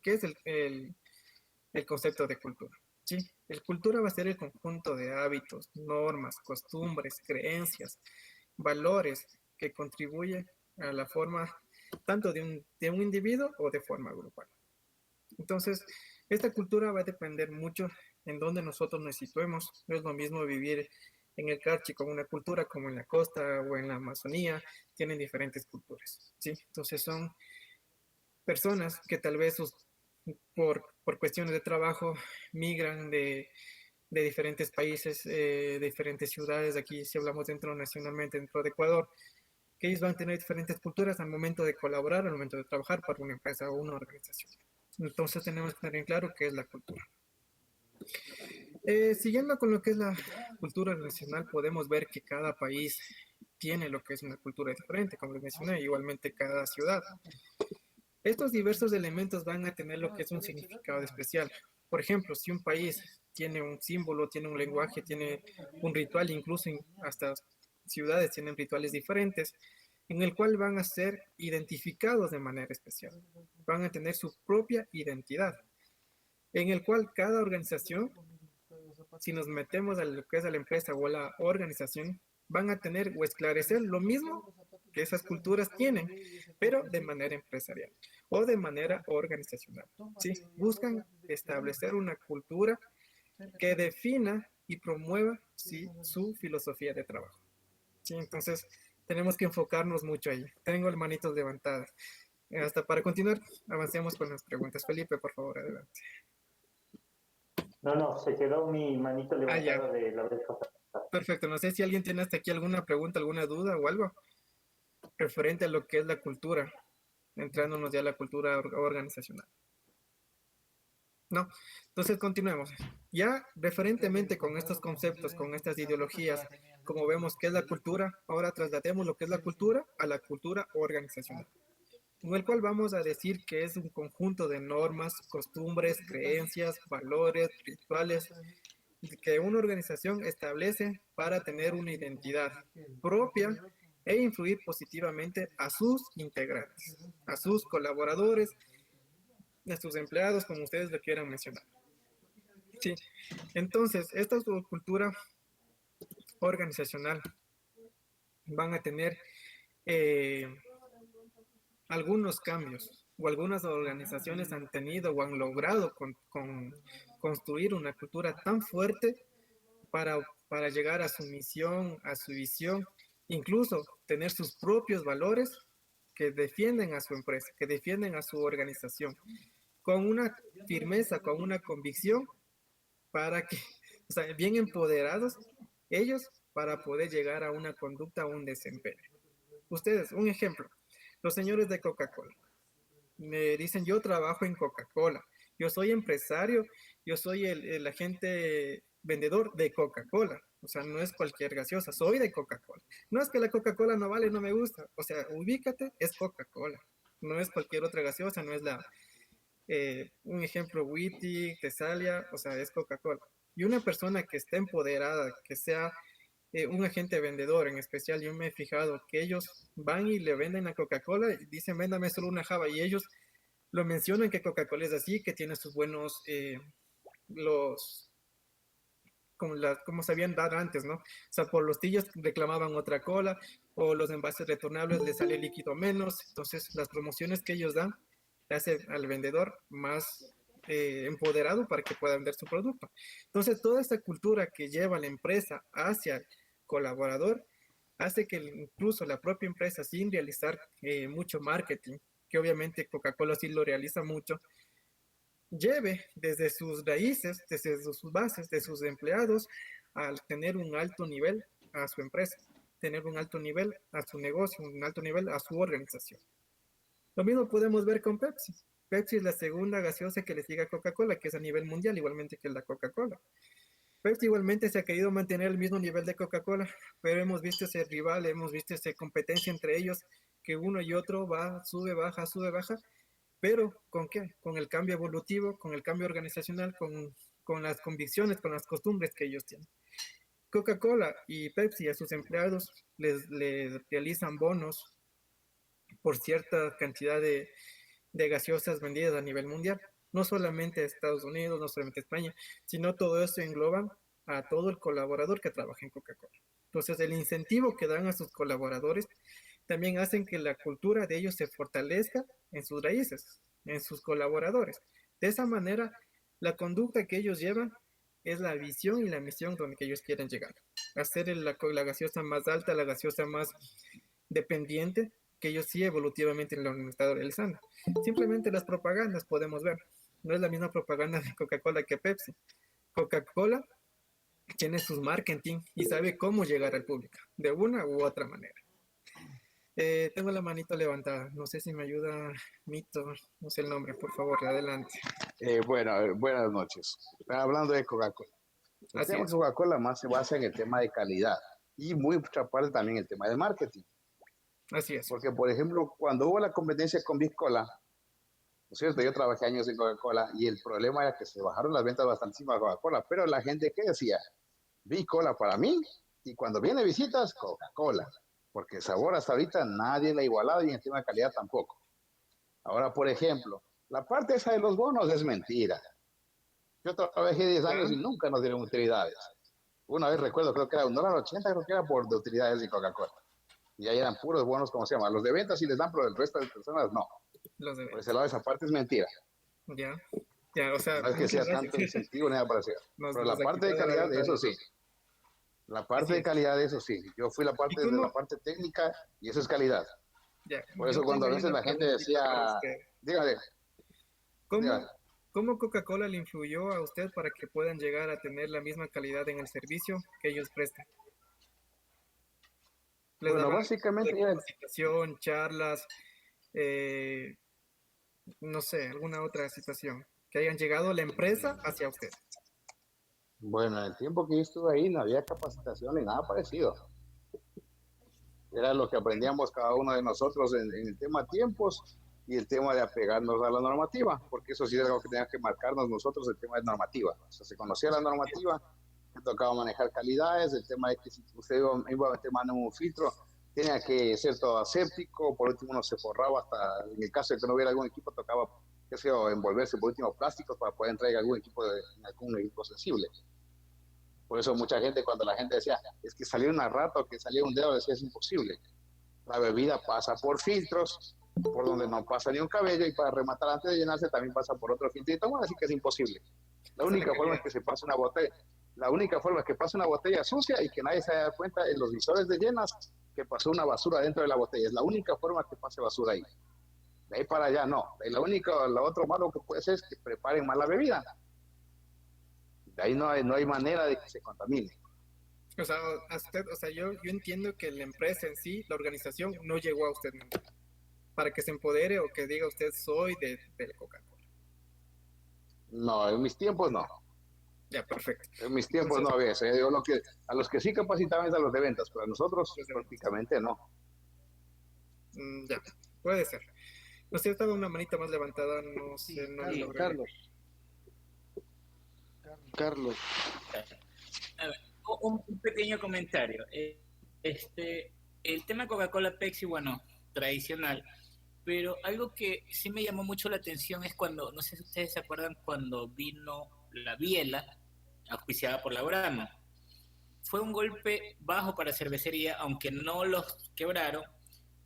B: qué es el concepto de cultura. ¿Sí? El cultura va a ser el conjunto de hábitos, normas, costumbres, creencias, valores que contribuyen a la forma tanto de un individuo o de forma grupal. Entonces, esta cultura va a depender mucho en dónde nosotros nos situemos. No es lo mismo vivir en el Carchi con una cultura como en la costa o en la Amazonía, tienen diferentes culturas, ¿sí? Entonces son personas que tal vez por cuestiones de trabajo migran de diferentes países, de diferentes ciudades, aquí si hablamos dentro nacionalmente, dentro de Ecuador, que ellos van a tener diferentes culturas al momento de colaborar, al momento de trabajar para una empresa o una organización. Entonces tenemos que tener en claro qué es la cultura. Siguiendo con lo que es la cultura organizacional, podemos ver que cada país tiene lo que es una cultura diferente, como les mencioné, igualmente cada ciudad. Estos diversos elementos van a tener lo que es un significado especial. Por ejemplo, si un país tiene un símbolo, tiene un lenguaje, tiene un ritual, incluso hasta ciudades tienen rituales diferentes, en el cual van a ser identificados de manera especial. Van a tener su propia identidad, en el cual cada organización, si nos metemos a lo que es a la empresa o a la organización, van a tener o esclarecer lo mismo que esas culturas tienen, pero de manera empresarial o de manera organizacional. ¿Sí? Buscan establecer una cultura que defina y promueva, ¿sí?, su filosofía de trabajo. ¿Sí? Entonces, tenemos que enfocarnos mucho ahí. Tengo las manitos levantadas. Hasta para continuar, avancemos con las preguntas. Felipe, por favor, adelante.
E: No, se quedó mi manito levantada de la vez pasada.
B: Perfecto, no sé si alguien tiene hasta aquí alguna pregunta, alguna duda o algo referente a lo que es la cultura, entrándonos ya a la cultura organizacional. No, entonces continuemos. Ya referentemente con estos conceptos, con estas ideologías, como vemos qué es la cultura, ahora traslademos lo que es la cultura a la cultura organizacional, en el cual vamos a decir que es un conjunto de normas, costumbres, creencias, valores, rituales, que una organización establece para tener una identidad propia e influir positivamente a sus integrantes, a sus colaboradores, a sus empleados, como ustedes lo quieran mencionar. Sí, entonces, esta cultura organizacional van a tener algunos cambios, o algunas organizaciones han tenido o han logrado construir una cultura tan fuerte para llegar a su misión, a su visión, incluso tener sus propios valores que defienden a su empresa, que defienden a su organización, con una firmeza, con una convicción, para que, o sea, bien empoderados ellos para poder llegar a una conducta, a un desempeño. Ustedes, un ejemplo, los señores de Coca-Cola me dicen, yo trabajo en Coca-Cola, yo soy empresario, yo soy el agente vendedor de Coca-Cola. O sea, no es cualquier gaseosa, soy de Coca-Cola. No es que la Coca-Cola no vale, no me gusta. O sea, ubícate, es Coca-Cola. No es cualquier otra gaseosa, no es un ejemplo, Witty, Tesalia, o sea, es Coca-Cola. Y una persona que esté empoderada, que sea un agente vendedor en especial, yo me he fijado que ellos van y le venden a Coca-Cola y dicen, véndame solo una java, y ellos lo mencionan que Coca-Cola es así, que tiene sus buenos, como sabían dar antes, ¿no? O sea, por los tillos reclamaban otra cola, o los envases retornables les sale líquido menos, entonces las promociones que ellos dan hace al vendedor más empoderado para que pueda vender su producto. Entonces, toda esta cultura que lleva la empresa hacia el colaborador hace que incluso la propia empresa, sin realizar mucho marketing, que obviamente Coca-Cola sí lo realiza mucho, lleve desde sus raíces, desde sus bases, de sus empleados, al tener un alto nivel a su empresa, tener un alto nivel a su negocio, un alto nivel a su organización. Lo mismo podemos ver con Pepsi. Pepsi es la segunda gaseosa que le sigue a Coca-Cola, que es a nivel mundial, igualmente que la Coca-Cola. Pepsi igualmente se ha querido mantener el mismo nivel de Coca-Cola, pero hemos visto ese rival, hemos visto esa competencia entre ellos, que uno y otro va, sube, baja, pero ¿con qué? Con el cambio evolutivo, con el cambio organizacional, con las convicciones, con las costumbres que ellos tienen. Coca-Cola y Pepsi a sus empleados les realizan bonos por cierta cantidad de gaseosas vendidas a nivel mundial. No solamente Estados Unidos, no solamente España, sino todo esto engloba a todo el colaborador que trabaja en Coca-Cola. Entonces, el incentivo que dan a sus colaboradores también hacen que la cultura de ellos se fortalezca en sus raíces, en sus colaboradores. De esa manera, la conducta que ellos llevan es la visión y la misión donde ellos quieren llegar. Hacer la gaseosa más alta, la gaseosa más dependiente, que ellos sí evolutivamente lo han estado realizando. Simplemente las propagandas podemos ver. No es la misma propaganda de Coca-Cola que Pepsi. Coca-Cola tiene sus marketing y sabe cómo llegar al público, de una u otra manera. Tengo la manito levantada. No sé si me ayuda Mito, no sé el nombre, por favor, adelante.
G: Buenas noches. Hablando de Coca-Cola. El tema de Coca-Cola más se basa en el tema de calidad y muy mucha parte también el tema de marketing.
B: Así es.
G: Porque, por ejemplo, cuando hubo la competencia con Biscola, ¿no es cierto? Yo trabajé años en Coca-Cola y el problema era que se bajaron las ventas bastantísimas de Coca-Cola, pero la gente, ¿qué decía? Biscola para mí, y cuando viene visitas, Coca-Cola, porque el sabor hasta ahorita nadie la ha igualado y en tema de calidad tampoco. Ahora, por ejemplo, la parte esa de los bonos es mentira. Yo trabajé 10 años y nunca nos dieron utilidades. Una vez recuerdo, creo que era $1.80, creo que era por de utilidades de Coca-Cola. Y ahí eran puros bonos, ¿cómo se llama? Los de ventas sí les dan, pero el resto de personas no.
B: Los de
G: por ese lado, esa parte es mentira.
B: Ya, o sea...
G: No es que sea tanto incentivo ni nada parecido. Pero la parte de calidad, de eso sí. La parte de calidad, eso sí. Yo fui la parte de la parte técnica y eso es calidad.
B: Ya.
G: Por eso cuando a veces la gente decía... Dígale.
B: ¿Cómo Coca-Cola le influyó a usted para que puedan llegar a tener la misma calidad en el servicio que ellos prestan?
G: Bueno, básicamente...
B: capacitación, charlas, no sé, alguna otra situación que hayan llegado a la empresa hacia usted.
G: Bueno, en el tiempo que yo estuve ahí no había capacitación ni nada parecido. Era lo que aprendíamos cada uno de nosotros en el tema tiempos y el tema de apegarnos a la normativa, porque eso sí es algo que tenía que marcarnos nosotros, el tema de normativa. O sea, se conocía la normativa, me tocaba manejar calidades, el tema de que si usted iba a meter mano en un filtro, tenía que ser todo aséptico, por último uno se forraba hasta, en el caso de que no hubiera algún equipo, tocaba, qué sé yo, envolverse por último plásticos para poder entrar en algún equipo sensible. Por eso mucha gente, cuando la gente decía, es que salió una rata o que salía un dedo, decía, es imposible. La bebida pasa por filtros, por donde no pasa ni un cabello, y para rematar antes de llenarse también pasa por otro filtrito, bueno, así que es imposible. La única forma es que se pase una botella. La única forma es que pase una botella sucia y que nadie se haya dado cuenta en los visores de llenas que pasó una basura dentro de la botella. Es la única forma que pase basura ahí. De ahí para allá no. Lo otro malo que puede ser es que preparen mal la bebida. De ahí no hay manera de que se contamine.
B: O sea, yo entiendo que la empresa en sí, la organización, no llegó a usted nunca para que se empodere o que diga usted soy de Coca-Cola.
G: No, en mis tiempos no.
B: Ya, perfecto.
G: En mis tiempos no había eso. Digo, a los que sí capacitaban es a los de ventas, pero a nosotros prácticamente no.
B: Ya, puede ser. Usted estaba una manita más levantada, no sé.
A: Carlos.
F: A ver, un pequeño comentario. El tema Coca-Cola Pepsi, bueno, tradicional, pero algo que sí me llamó mucho la atención es cuando, no sé si ustedes se acuerdan, cuando vino la biela auspiciada por la Brahma. Fue un golpe bajo para cervecería, aunque no los quebraron,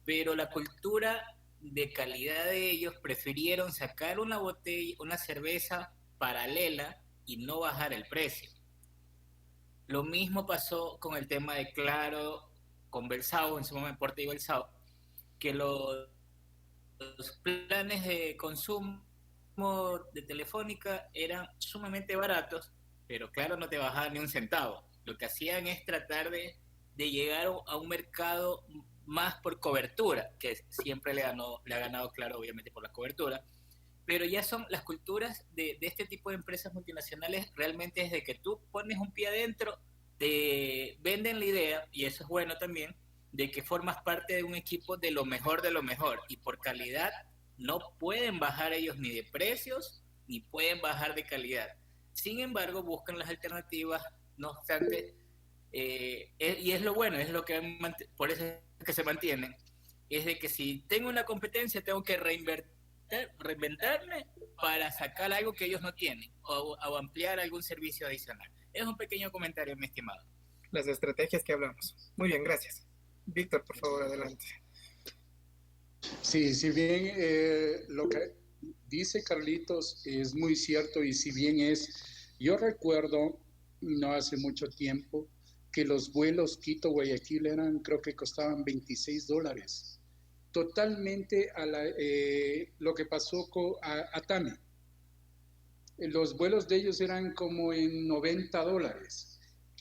F: pero la cultura de calidad de ellos prefirieron sacar una botella, una cerveza paralela y no bajar el precio. Lo mismo pasó con el tema de Claro, con Belsao, en su momento Porta y Belsao, que los planes de consumo de Telefónica eran sumamente baratos, pero Claro no te bajaba ni un centavo. Lo que hacían es tratar de llegar a un mercado más por cobertura, que siempre le ha ganado Claro, obviamente, por la cobertura. Pero ya son las culturas de este tipo de empresas multinacionales, realmente es de que tú pones un pie adentro, te venden la idea, y eso es bueno también, de que formas parte de un equipo de lo mejor, y por calidad no pueden bajar ellos ni de precios, ni pueden bajar de calidad. Sin embargo, buscan las alternativas, no obstante, y es lo bueno, es lo que por eso es que se mantienen, es de que si tengo una competencia tengo que reinventarme para sacar algo que ellos no tienen o ampliar algún servicio adicional. Es un pequeño comentario, mi estimado.
B: Las estrategias que hablamos. Muy bien, gracias. Víctor, por favor, adelante.
C: Sí, si bien lo que dice Carlitos es muy cierto y si bien yo recuerdo no hace mucho tiempo que los vuelos Quito-Guayaquil creo que costaban $26. Totalmente lo que pasó a TAMI. Los vuelos de ellos eran como en $90.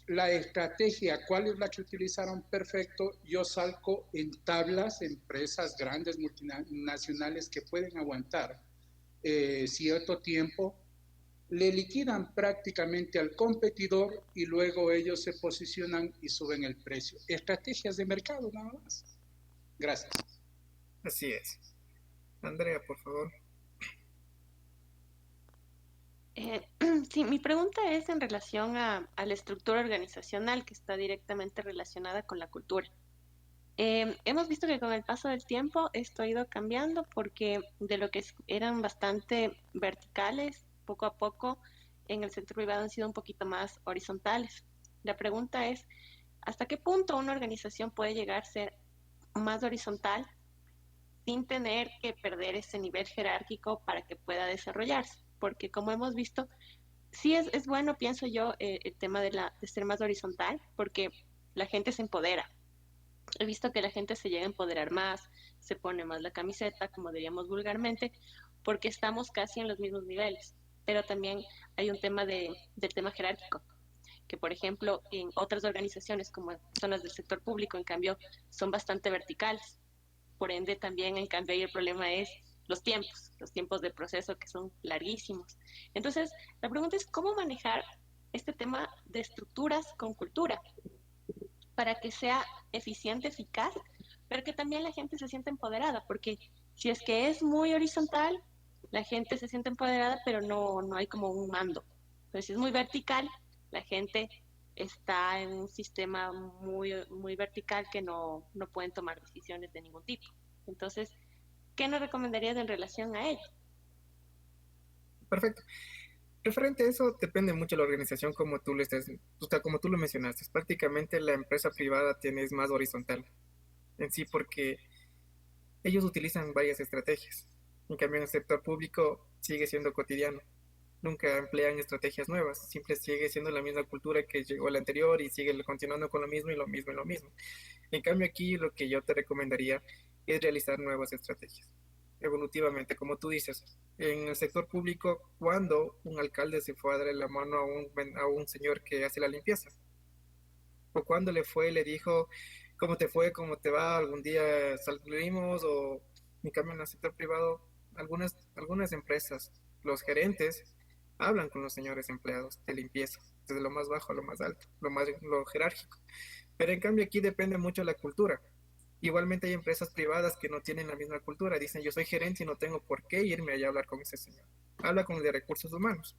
C: La estrategia, ¿cuál es la que utilizaron? Perfecto, yo salgo en tablas, empresas grandes, multinacionales que pueden aguantar cierto tiempo, le liquidan prácticamente al competidor y luego ellos se posicionan y suben el precio. Estrategias de mercado nada más. Gracias.
B: Así es. Andrea, por favor.
D: Sí, mi pregunta es en relación a la estructura organizacional que está directamente relacionada con la cultura. Hemos visto que con el paso del tiempo esto ha ido cambiando porque de lo que eran bastante verticales, poco a poco en el sector privado han sido un poquito más horizontales. La pregunta es, ¿hasta qué punto una organización puede llegar a ser más horizontal sin tener que perder ese nivel jerárquico para que pueda desarrollarse? Porque como hemos visto, sí es bueno, pienso yo, el tema de ser más horizontal, porque la gente se empodera. He visto que la gente se llega a empoderar más, se pone más la camiseta, como diríamos vulgarmente, porque estamos casi en los mismos niveles. Pero también hay un tema del tema jerárquico, que por ejemplo en otras organizaciones como zonas del sector público, en cambio, son bastante verticales. Por ende, también en cambio ahí el problema es los tiempos de proceso que son larguísimos. Entonces, la pregunta es cómo manejar este tema de estructuras con cultura para que sea eficiente, eficaz, pero que también la gente se sienta empoderada, porque si es que es muy horizontal, la gente se siente empoderada, pero no hay como un mando. Entonces, si es muy vertical, la gente está en un sistema muy vertical que no pueden tomar decisiones de ningún tipo. Entonces, ¿qué nos recomendarías en relación a ello?
B: Perfecto. Referente a eso, depende mucho de la organización como tú lo mencionaste. Prácticamente la empresa privada es más horizontal en sí porque ellos utilizan varias estrategias. En cambio, en el sector público sigue siendo cotidiano. Nunca emplean estrategias nuevas. Siempre sigue siendo la misma cultura que llegó la anterior y sigue continuando con lo mismo y lo mismo y lo mismo. En cambio, aquí lo que yo te recomendaría es realizar nuevas estrategias. Evolutivamente, como tú dices, en el sector público, cuando un alcalde se fue a darle la mano a un señor que hace la limpieza, o cuando le fue y le dijo, ¿cómo te fue? ¿Cómo te va? ¿Algún día salimos? O en cambio en el sector privado, algunas empresas, los gerentes hablan con los señores empleados de limpieza, desde lo más bajo a lo más alto, lo jerárquico. Pero en cambio aquí depende mucho de la cultura. Igualmente hay empresas privadas que no tienen la misma cultura. Dicen, yo soy gerente y no tengo por qué irme allá a hablar con ese señor. Habla con el de recursos humanos.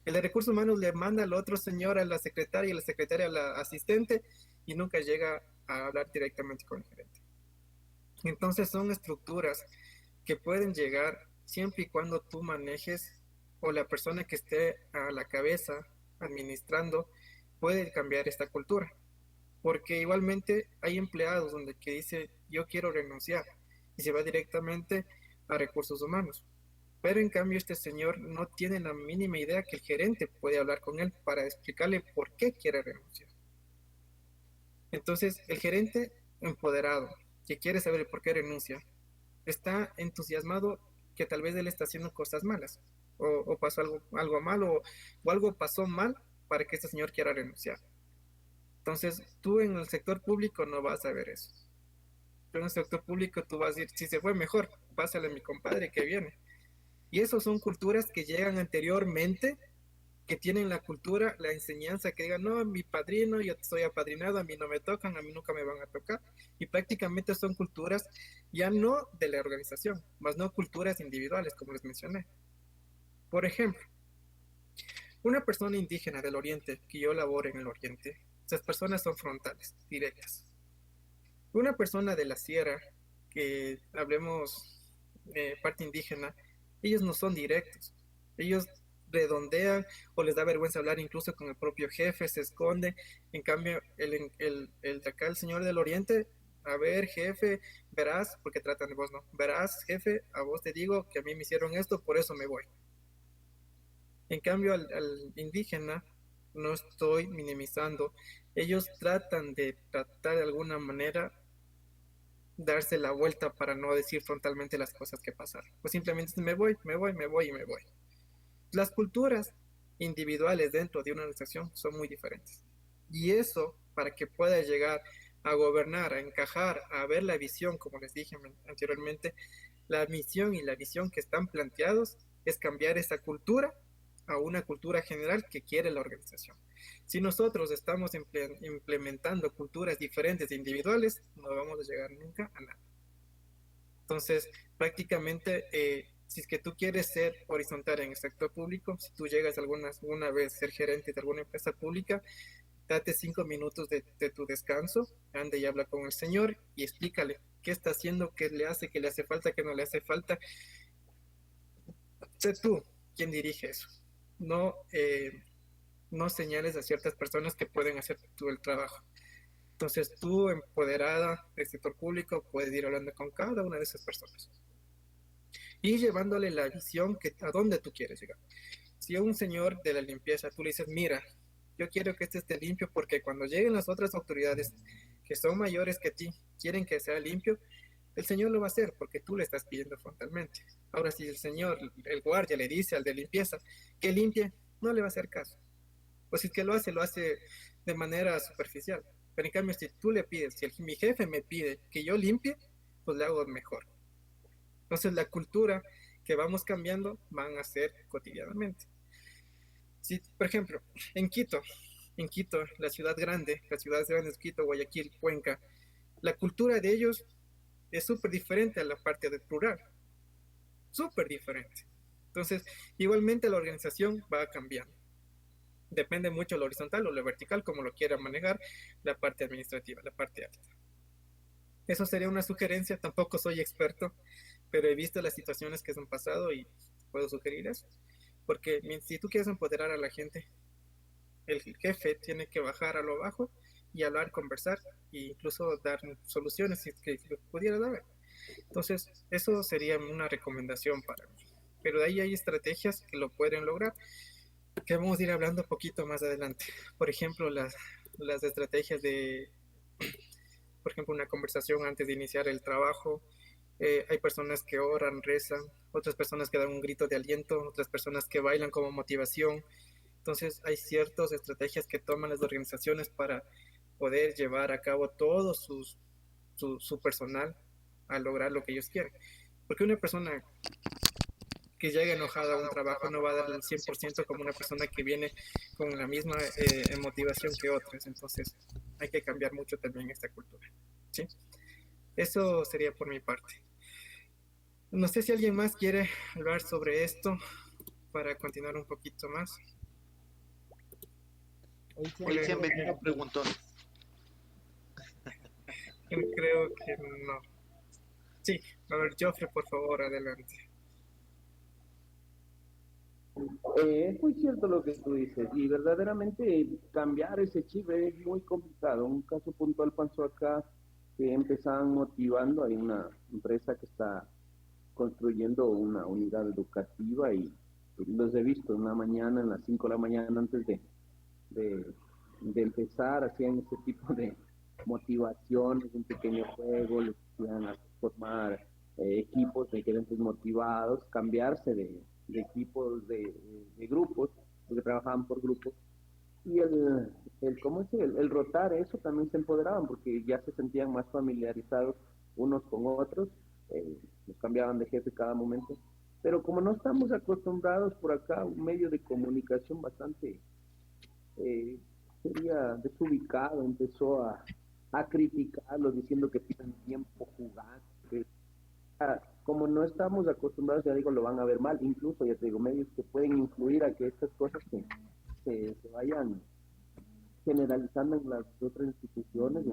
B: El de recursos humanos le manda al otro señor a la secretaria y la secretaria a la asistente y nunca llega a hablar directamente con el gerente. Entonces son estructuras que pueden llegar siempre y cuando tú manejes o la persona que esté a la cabeza administrando puede cambiar esta cultura. Porque igualmente hay empleados donde que dice yo quiero renunciar y se va directamente a recursos humanos. Pero en cambio este señor no tiene la mínima idea que el gerente puede hablar con él para explicarle por qué quiere renunciar. Entonces el gerente empoderado, que quiere saber por qué renuncia, está entusiasmado que tal vez él está haciendo cosas malas o pasó algo malo o algo pasó mal para que este señor quiera renunciar. Entonces, tú en el sector público no vas a ver eso. Tú en el sector público tú vas a decir, si se fue mejor, pásale a mi compadre que viene. Y eso son culturas que llegan anteriormente, que tienen la cultura, la enseñanza, que digan, no, mi padrino, yo soy apadrinado, a mí no me tocan, a mí nunca me van a tocar. Y prácticamente son culturas ya no de la organización, más no culturas individuales, como les mencioné. Por ejemplo, una persona indígena del Oriente, que yo laboro en el Oriente, Estas personas son frontales, directas. Una persona de la sierra, que hablemos parte indígena, ellos no son directos. Ellos redondean o les da vergüenza hablar incluso con el propio jefe, se esconde. En cambio, el de acá, el señor del oriente, a ver, jefe, verás, porque tratan de vos, ¿no? Verás, jefe, a vos te digo que a mí me hicieron esto, por eso me voy. En cambio, al indígena, no estoy minimizando, ellos tratan de tratar de alguna manera darse la vuelta para no decir frontalmente las cosas que pasaron. Pues simplemente me voy. Las culturas individuales dentro de una organización son muy diferentes. Y eso, para que pueda llegar a gobernar, a encajar, a ver la visión, como les dije anteriormente, la misión y la visión que están planteados es cambiar esa cultura a una cultura general que quiere la organización. Si nosotros estamos implementando culturas diferentes e individuales, no vamos a llegar nunca a nada. Entonces, prácticamente, si es que tú quieres ser horizontal en el sector público, si tú llegas alguna vez a ser gerente de alguna empresa pública, date 5 minutos de tu descanso, ande y habla con el señor y explícale qué está haciendo, qué le hace falta, qué no le hace falta. Sé tú quien dirige eso. No señales a ciertas personas que pueden hacer tú el trabajo. Entonces tú, empoderada del sector público, puedes ir hablando con cada una de esas personas y llevándole la visión a dónde tú quieres llegar. Si a un señor de la limpieza tú le dices, mira, yo quiero que este esté limpio porque cuando lleguen las otras autoridades que son mayores que ti, quieren que sea limpio, el señor lo va a hacer porque tú le estás pidiendo frontalmente. Ahora, si el señor, el guardia, le dice al de limpieza que limpie, no le va a hacer caso. Pues si es que lo hace de manera superficial. Pero en cambio, si tú le pides, si mi jefe me pide que yo limpie, pues le hago mejor. Entonces, la cultura que vamos cambiando van a ser cotidianamente. Si, por ejemplo, en Quito, las ciudades grandes, Quito, Guayaquil, Cuenca, la cultura de ellos es súper diferente a la parte del rural. Súper diferente. Entonces, igualmente la organización va cambiando. Depende mucho lo horizontal o lo vertical, como lo quiera manejar la parte administrativa, la parte alta. Eso sería una sugerencia, tampoco soy experto, pero he visto las situaciones que se han pasado y puedo sugerir eso. Porque si tú quieres empoderar a la gente, el jefe tiene que bajar a lo bajo y hablar, conversar e incluso dar soluciones si es que pudiera dar. Entonces, eso sería una recomendación para mí. Pero de ahí hay estrategias que lo pueden lograr, que vamos a ir hablando un poquito más adelante. Por ejemplo, las estrategias de, por ejemplo, una conversación antes de iniciar el trabajo. Hay personas que oran, rezan, otras personas que dan un grito de aliento, otras personas que bailan como motivación. Entonces, hay ciertas estrategias que toman las organizaciones para poder llevar a cabo todo su personal a lograr lo que ellos quieren. Porque una persona que llega enojada a un trabajo no va a dar el 100% como una persona que viene con la misma motivación que otras. Entonces, hay que cambiar mucho también esta cultura. ¿Sí? Eso sería por mi parte. No sé si alguien más quiere hablar sobre esto para continuar un poquito más.
A: Hoy se han venido preguntones.
B: Creo que no. Sí, a ver, Joffre, por favor, adelante.
H: Es muy cierto lo que tú dices, y verdaderamente cambiar ese chip es muy complicado. Un caso puntual pasó acá, que empezaban motivando. Hay una empresa que está construyendo una unidad educativa y los he visto en la mañana, en las 5 de la mañana, antes de empezar, hacían ese tipo de motivaciones, un pequeño juego, les hacían a formar equipos de gerentes motivados, cambiarse de equipos de grupos, porque trabajaban por grupos, y el rotar eso también se empoderaban, porque ya se sentían más familiarizados unos con otros, los cambiaban de jefe cada momento, pero como no estamos acostumbrados por acá, un medio de comunicación bastante sería desubicado, empezó a criticarlos diciendo que pierden tiempo jugando, que como no estamos acostumbrados, ya digo, lo van a ver mal. Incluso, ya te digo, medios que pueden influir a que estas cosas se generalizando en las otras instituciones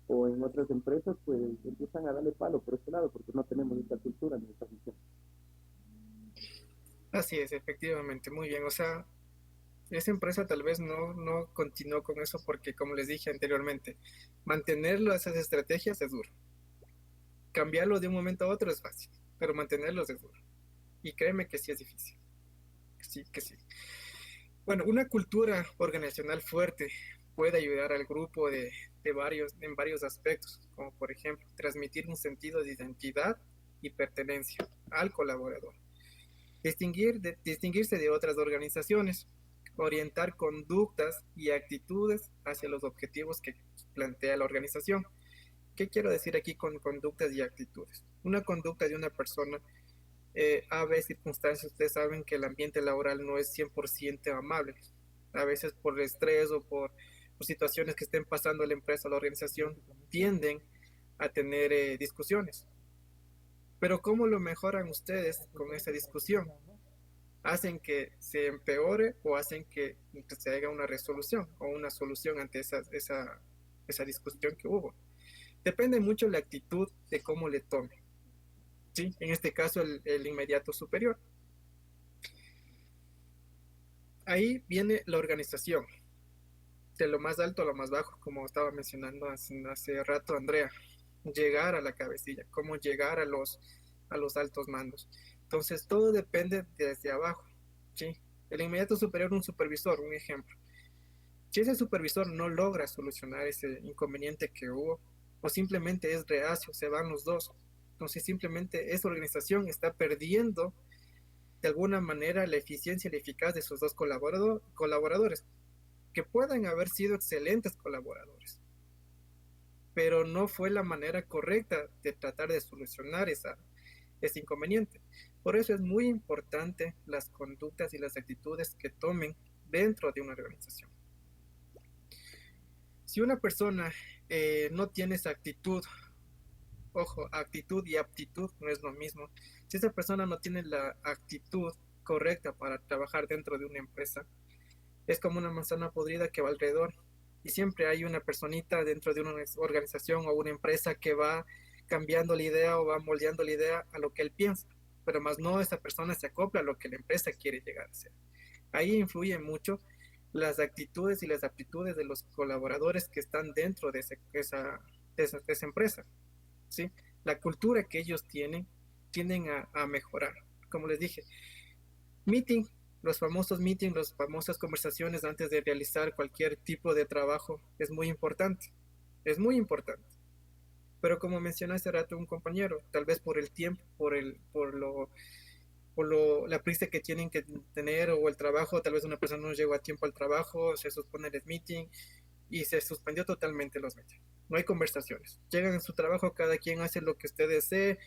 H: o en otras empresas, pues empiezan a darle palo por este lado, porque no tenemos esta cultura ni esta visión.
B: Así es, efectivamente, muy bien. O sea, esa empresa tal vez no continuó con eso porque, como les dije anteriormente, mantenerlo, esas estrategias es duro. Cambiarlo de un momento a otro es fácil, pero mantenerlos es duro. Y créeme que sí es difícil. Sí, que sí. Bueno, una cultura organizacional fuerte puede ayudar al grupo en varios aspectos, como por ejemplo, transmitir un sentido de identidad y pertenencia al colaborador. Distinguirse de otras organizaciones, orientar conductas y actitudes hacia los objetivos que plantea la organización. ¿Qué quiero decir aquí con conductas y actitudes? Una conducta de una persona, a veces circunstancias, ustedes saben que el ambiente laboral no es 100% amable. A veces por estrés o por situaciones que estén pasando en la empresa o la organización, tienden a tener discusiones. Pero ¿cómo lo mejoran ustedes con esa discusión? ¿Hacen que se empeore o hacen que se haga una resolución o una solución ante esa discusión que hubo? Depende mucho la actitud de cómo le tome. ¿Sí? En este caso, el inmediato superior. Ahí viene la organización, de lo más alto a lo más bajo, como estaba mencionando hace rato Andrea. Llegar a la cabecilla, cómo llegar a los altos mandos. Entonces, todo depende desde abajo. ¿Sí? El inmediato superior, un supervisor, un ejemplo. Si ese supervisor no logra solucionar ese inconveniente que hubo, o simplemente es reacio, se van los dos, entonces simplemente esa organización está perdiendo de alguna manera la eficiencia y la eficacia de sus dos colaboradores, que pueden haber sido excelentes colaboradores, pero no fue la manera correcta de tratar de solucionar ese inconveniente. Por eso es muy importante las conductas y las actitudes que tomen dentro de una organización. Si una persona no tiene esa actitud, ojo, actitud y aptitud no es lo mismo. Si esa persona no tiene la actitud correcta para trabajar dentro de una empresa, es como una manzana podrida que va alrededor. Y siempre hay una personita dentro de una organización o una empresa que va cambiando la idea o va moldeando la idea a lo que él piensa. Pero más no, esa persona se acopla a lo que la empresa quiere llegar a ser. Ahí influye mucho las actitudes y las aptitudes de los colaboradores que están dentro de esa empresa. ¿Sí? La cultura que ellos tienden a mejorar. Como les dije, los famosos meetings, las famosas conversaciones antes de realizar cualquier tipo de trabajo es muy importante. Es muy importante. Pero como mencionó hace rato un compañero, tal vez por el tiempo, la prisa que tienen que tener o el trabajo, tal vez una persona no llegó a tiempo al trabajo, se suspende el meeting y se suspendió totalmente los meetings. No hay conversaciones. Llegan a su trabajo, cada quien hace lo que usted desee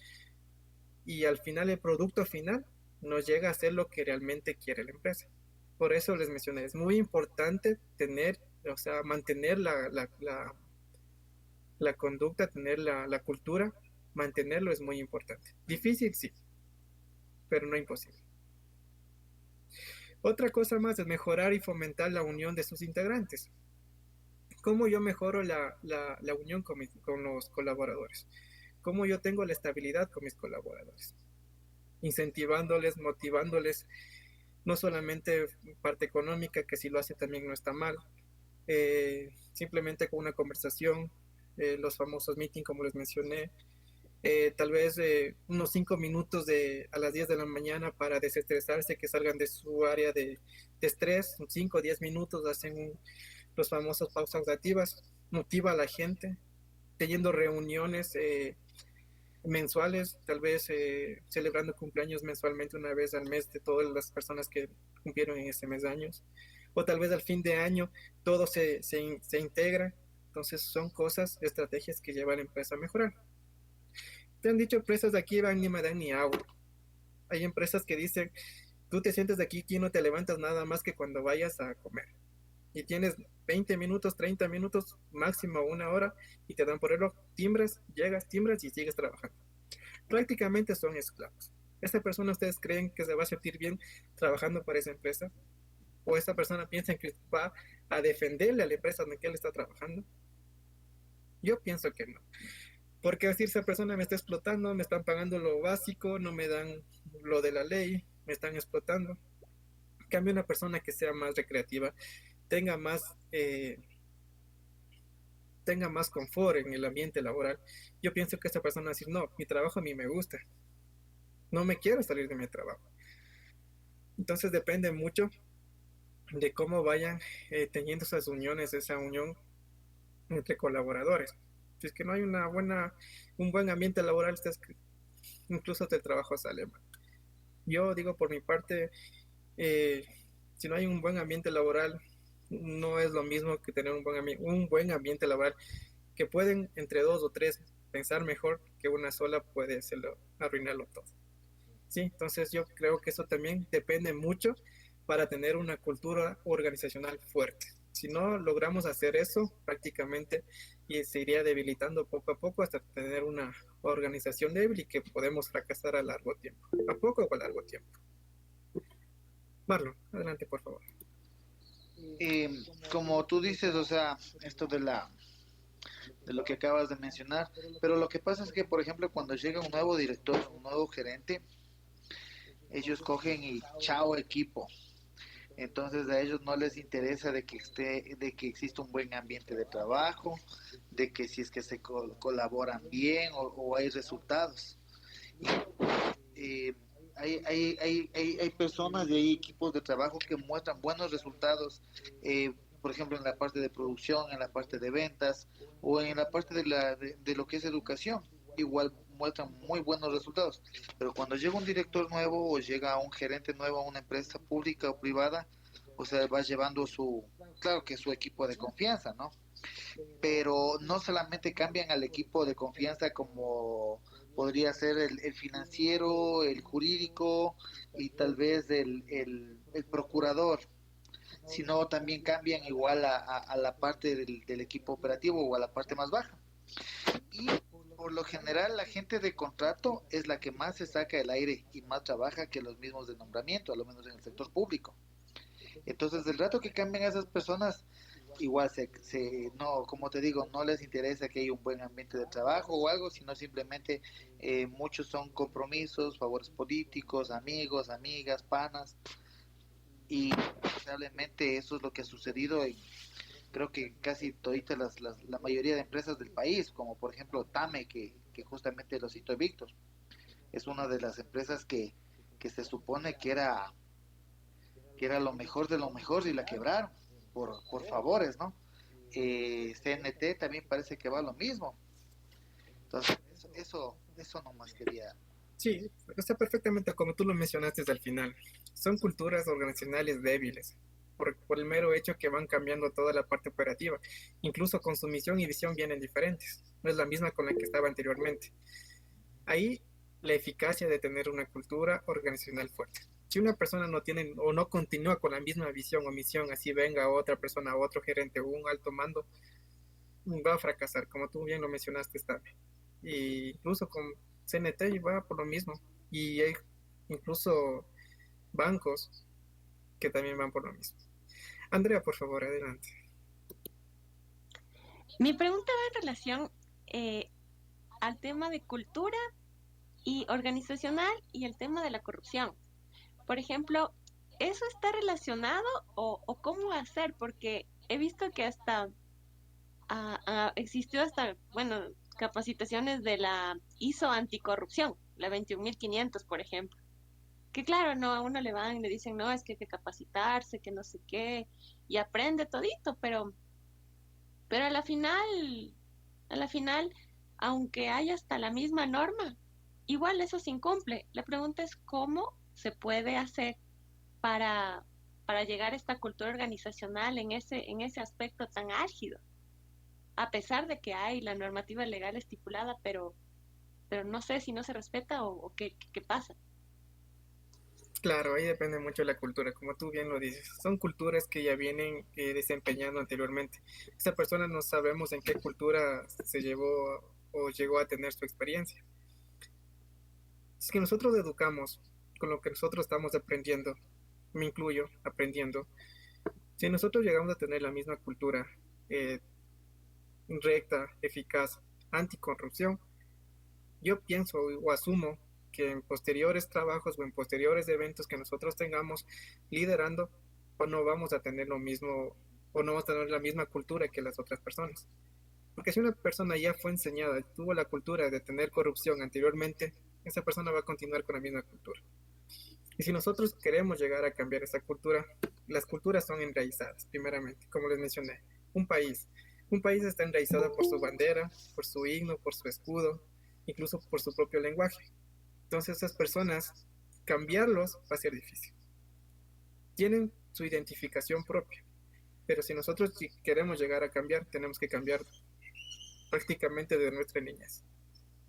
B: y al final el producto final no llega a ser lo que realmente quiere la empresa. Por eso les mencioné, es muy importante mantener la conducta, tener la cultura, mantenerlo es muy importante. Difícil, sí, pero no imposible. Otra cosa más es mejorar y fomentar la unión de sus integrantes. ¿Cómo yo mejoro la unión con los colaboradores? ¿Cómo yo tengo la estabilidad con mis colaboradores? Incentivándoles, motivándoles, no solamente parte económica, que si lo hace también no está mal, simplemente con una conversación, los famosos meetings como les mencioné, tal vez unos 5 minutos a las 10 de la mañana para desestresarse, que salgan de su área de estrés, 5 o 10 minutos, hacen los famosos pausas activas, motiva a la gente, teniendo reuniones mensuales, tal vez celebrando cumpleaños mensualmente una vez al mes de todas las personas que cumplieron en ese mes de años, o tal vez al fin de año todo se integra. Entonces son cosas, estrategias que llevan a la empresa a mejorar. Te han dicho empresas de aquí van ni me dan ni agua. Hay empresas que dicen, tú te sientes de aquí y no te levantas nada más que cuando vayas a comer. Y tienes 20 minutos, 30 minutos, máximo 1 hora, y te dan por reloj, timbras, llegas, timbras y sigues trabajando. Prácticamente son esclavos. ¿Esta persona ustedes creen que se va a sentir bien trabajando para esa empresa? o esa persona piensa que va a defenderle a la empresa donde él está trabajando. Yo pienso que no. Porque decir, esa persona me está explotando, me están pagando lo básico, no me dan lo de la ley, me están explotando. En cambio, una persona que sea más recreativa, tenga más confort en el ambiente laboral, yo pienso que esa persona va a decir, no, mi trabajo a mí me gusta, no me quiero salir de mi trabajo. Entonces depende mucho de cómo vayan teniendo esas uniones, esa unión entre colaboradores. Si es que no hay un buen ambiente laboral, incluso el trabajo sale mal. Yo digo por mi parte, si no hay un buen ambiente laboral, no es lo mismo que tener un buen ambiente laboral, que pueden entre 2 o 3 pensar mejor que una sola puede arruinarlo todo. ¿Sí? Entonces yo creo que eso también depende mucho para tener una cultura organizacional fuerte. Si no logramos hacer eso, prácticamente se iría debilitando poco a poco hasta tener una organización débil y que podemos fracasar a largo tiempo. ¿A poco o a largo tiempo? Marlon, adelante, por favor.
A: Como tú dices, o sea, esto de lo que acabas de mencionar, pero lo que pasa es que, por ejemplo, cuando llega un nuevo director, un nuevo gerente, ellos cogen y chao equipo. Entonces a ellos no les interesa de que exista un buen ambiente de trabajo, de que si es que se colaboran bien o hay resultados. Y, hay personas y hay equipos de trabajo que muestran buenos resultados, por ejemplo en la parte de producción, en la parte de ventas o en la parte de lo que es educación, igual muestran muy buenos resultados, pero cuando llega un director nuevo o llega un gerente nuevo a una empresa pública o privada, o sea, va llevando claro que su equipo de confianza, ¿no? Pero no solamente cambian al equipo de confianza como podría ser el financiero, el jurídico y tal vez el procurador, sino también cambian igual a la parte del equipo operativo o a la parte más baja. Y por lo general la gente de contrato es la que más se saca del aire y más trabaja que los mismos de nombramiento, a lo menos en el sector público. Entonces, del rato que cambian a esas personas, igual no, como te digo, no les interesa que haya un buen ambiente de trabajo o algo, sino simplemente muchos son compromisos, favores políticos, amigos, amigas, panas, y lamentablemente eso es lo que ha sucedido en, creo que casi toditas la mayoría de empresas del país, como por ejemplo Tame, que justamente lo citó Víctor, es una de las empresas que se supone que era lo mejor de lo mejor y la quebraron por favores, ¿no? CNT también parece que va lo mismo. Entonces, eso nomás quería.
B: Sí, está perfectamente como tú lo mencionaste al final. Son culturas organizacionales débiles, por el mero hecho que van cambiando toda la parte operativa. Incluso con su misión y visión vienen diferentes. No es la misma con la que estaba anteriormente. Ahí la eficacia de tener una cultura organizacional fuerte. Si una persona no tiene o no continúa con la misma visión o misión, así venga otra persona, otro gerente o un alto mando, va a fracasar, como tú bien lo mencionaste también. Y incluso con CNT va por lo mismo. Y hay incluso bancos que también van por lo mismo. Andrea, por favor, adelante.
D: Mi pregunta va en relación al tema de cultura y organizacional y el tema de la corrupción. Por ejemplo, ¿eso está relacionado o cómo hacer? Porque he visto que hasta existió bueno, capacitaciones de la ISO anticorrupción, la 21500, por ejemplo. Que claro, no, a uno le van y le dicen, no, es que hay que capacitarse, que no sé qué, y aprende todito, pero a la final, aunque haya hasta la misma norma, igual eso se incumple. La pregunta es cómo se puede hacer para llegar a esta cultura organizacional en ese aspecto tan álgido, a pesar de que hay la normativa legal estipulada, pero no sé si no se respeta o qué pasa.
B: Claro, ahí depende mucho de la cultura, como tú bien lo dices. Son culturas que ya vienen desempeñando anteriormente. Esta persona no sabemos en qué cultura se llevó o llegó a tener su experiencia. Es que nosotros educamos con lo que nosotros estamos aprendiendo, me incluyo, aprendiendo. Si nosotros llegamos a tener la misma cultura recta, eficaz, anticorrupción, yo pienso o asumo que en posteriores trabajos o en posteriores eventos que nosotros tengamos liderando, o no vamos a tener lo mismo, o no vamos a tener la misma cultura que las otras personas. Porque si una persona ya fue enseñada, tuvo la cultura de tener corrupción anteriormente, esa persona va a continuar con la misma cultura. Y si nosotros queremos llegar a cambiar esa cultura, las culturas son enraizadas, primeramente, como les mencioné. Un país está enraizado por su bandera, por su himno, por su escudo, incluso por su propio lenguaje. Entonces esas personas, cambiarlos va a ser difícil. Tienen su identificación propia, pero si nosotros queremos llegar a cambiar, tenemos que cambiar prácticamente de nuestra niñez.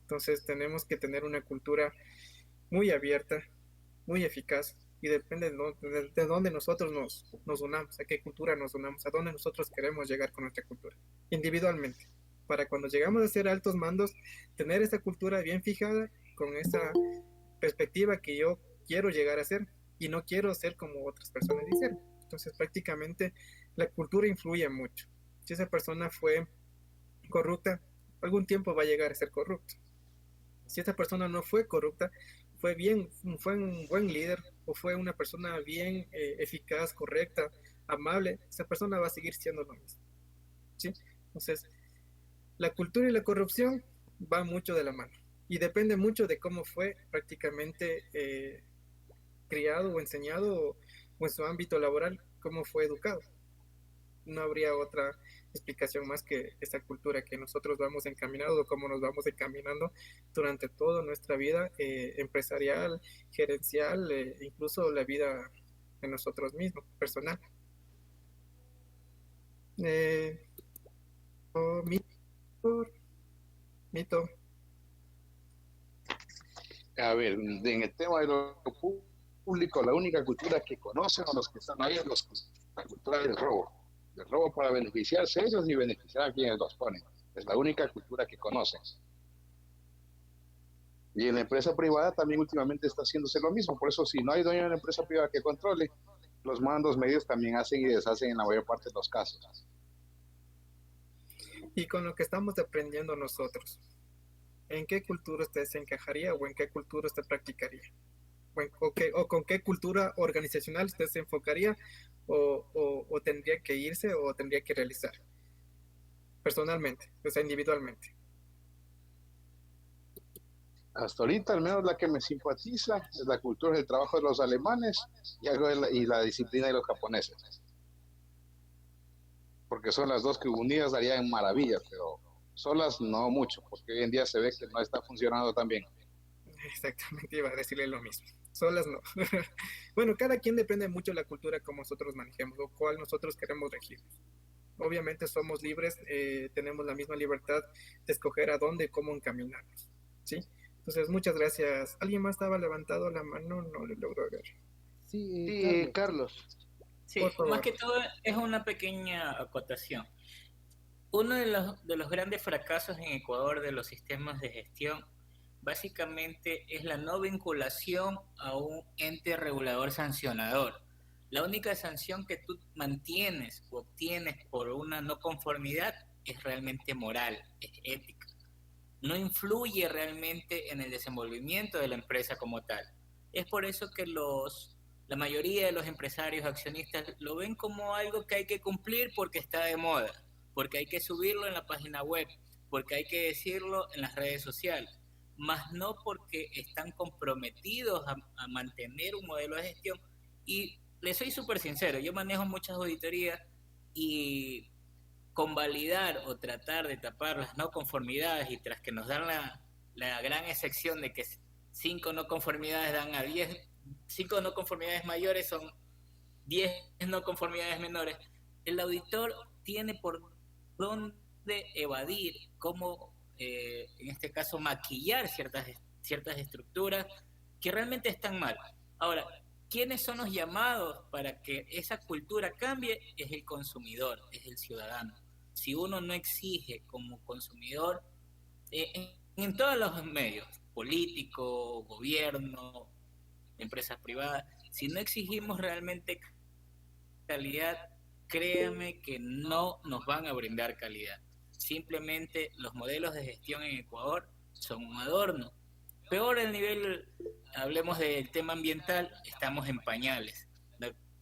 B: Entonces tenemos que tener una cultura muy abierta, muy eficaz, y depende de dónde nosotros nos unamos, a qué cultura nos unamos, a dónde nosotros queremos llegar con nuestra cultura, individualmente, para cuando llegamos a ser altos mandos, tener esa cultura bien fijada, con esa perspectiva que yo quiero llegar a ser, y no quiero ser como otras personas dicen. Entonces prácticamente la cultura influye mucho. Si esa persona fue corrupta, algún tiempo va a llegar a ser corrupto. Si esa persona no fue corrupta, fue un buen líder, o fue una persona bien eficaz, correcta, amable, esa persona va a seguir siendo lo mismo, ¿sí? Entonces, la cultura y la corrupción va mucho de la mano, y depende mucho de cómo fue prácticamente criado o enseñado, o en su ámbito laboral, cómo fue educado. No habría otra explicación más que esta cultura que nosotros vamos encaminados, o cómo nos vamos encaminando durante toda nuestra vida empresarial, gerencial, incluso la vida de nosotros mismos, personal. Mito.
G: A ver, en el tema de lo público, la única cultura que conocen a los que están ahí es la cultura del robo para beneficiarse ellos y beneficiar a quienes los ponen. Es la única cultura que conocen. Y en la empresa privada también últimamente está haciéndose lo mismo. Por eso, si no hay dueño de la empresa privada que controle, los mandos medios también hacen y deshacen en la mayor parte de los casos.
B: Y con lo que estamos aprendiendo nosotros, ¿en qué cultura usted se encajaría, o en qué cultura usted practicaría? O con qué cultura organizacional usted se enfocaría, o tendría que irse, o tendría que realizar personalmente, o sea, individualmente.
G: Hasta ahorita, al menos la que me simpatiza es la cultura del trabajo de los alemanes y la disciplina de los japoneses. Porque son las dos que unidas darían maravillas, pero solas no mucho, porque hoy en día se ve que no está funcionando tan bien.
B: Exactamente, iba a decirle lo mismo. Solas no. Bueno, cada quien depende mucho de la cultura como nosotros manejemos, o cuál nosotros queremos regir. Obviamente somos libres, tenemos la misma libertad de escoger a dónde y cómo encaminarnos, ¿sí? Entonces, muchas gracias. ¿Alguien más estaba levantado la mano? No le logro ver.
A: Sí, Carlos.
F: Sí, más que todo es una pequeña acotación. Uno de los grandes fracasos en Ecuador de los sistemas de gestión básicamente es la no vinculación a un ente regulador sancionador. La única sanción que tú mantienes o obtienes por una no conformidad es realmente moral, es ética. No influye realmente en el desenvolvimiento de la empresa como tal. Es por eso que la mayoría de los empresarios accionistas lo ven como algo que hay que cumplir porque está de moda, porque hay que subirlo en la página web, porque hay que decirlo en las redes sociales, más no porque están comprometidos a mantener un modelo de gestión. Y les soy súper sincero, yo manejo muchas auditorías y convalidar o tratar de tapar las no conformidades, y tras que nos dan la gran excepción de que 5 no conformidades dan a 10, 5 no conformidades mayores son 10 no conformidades menores, el auditor tiene por dónde evadir, cómo en este caso maquillar ciertas estructuras que realmente están mal. Ahora, ¿quiénes son los llamados para que esa cultura cambie? Es el consumidor, es el ciudadano. Si uno no exige como consumidor, en todos los medios, político, gobierno, empresas privadas, si no exigimos realmente calidad, créanme que no nos van a brindar calidad. Simplemente los modelos de gestión en Ecuador son un adorno. Peor el nivel, hablemos del tema ambiental, estamos en pañales.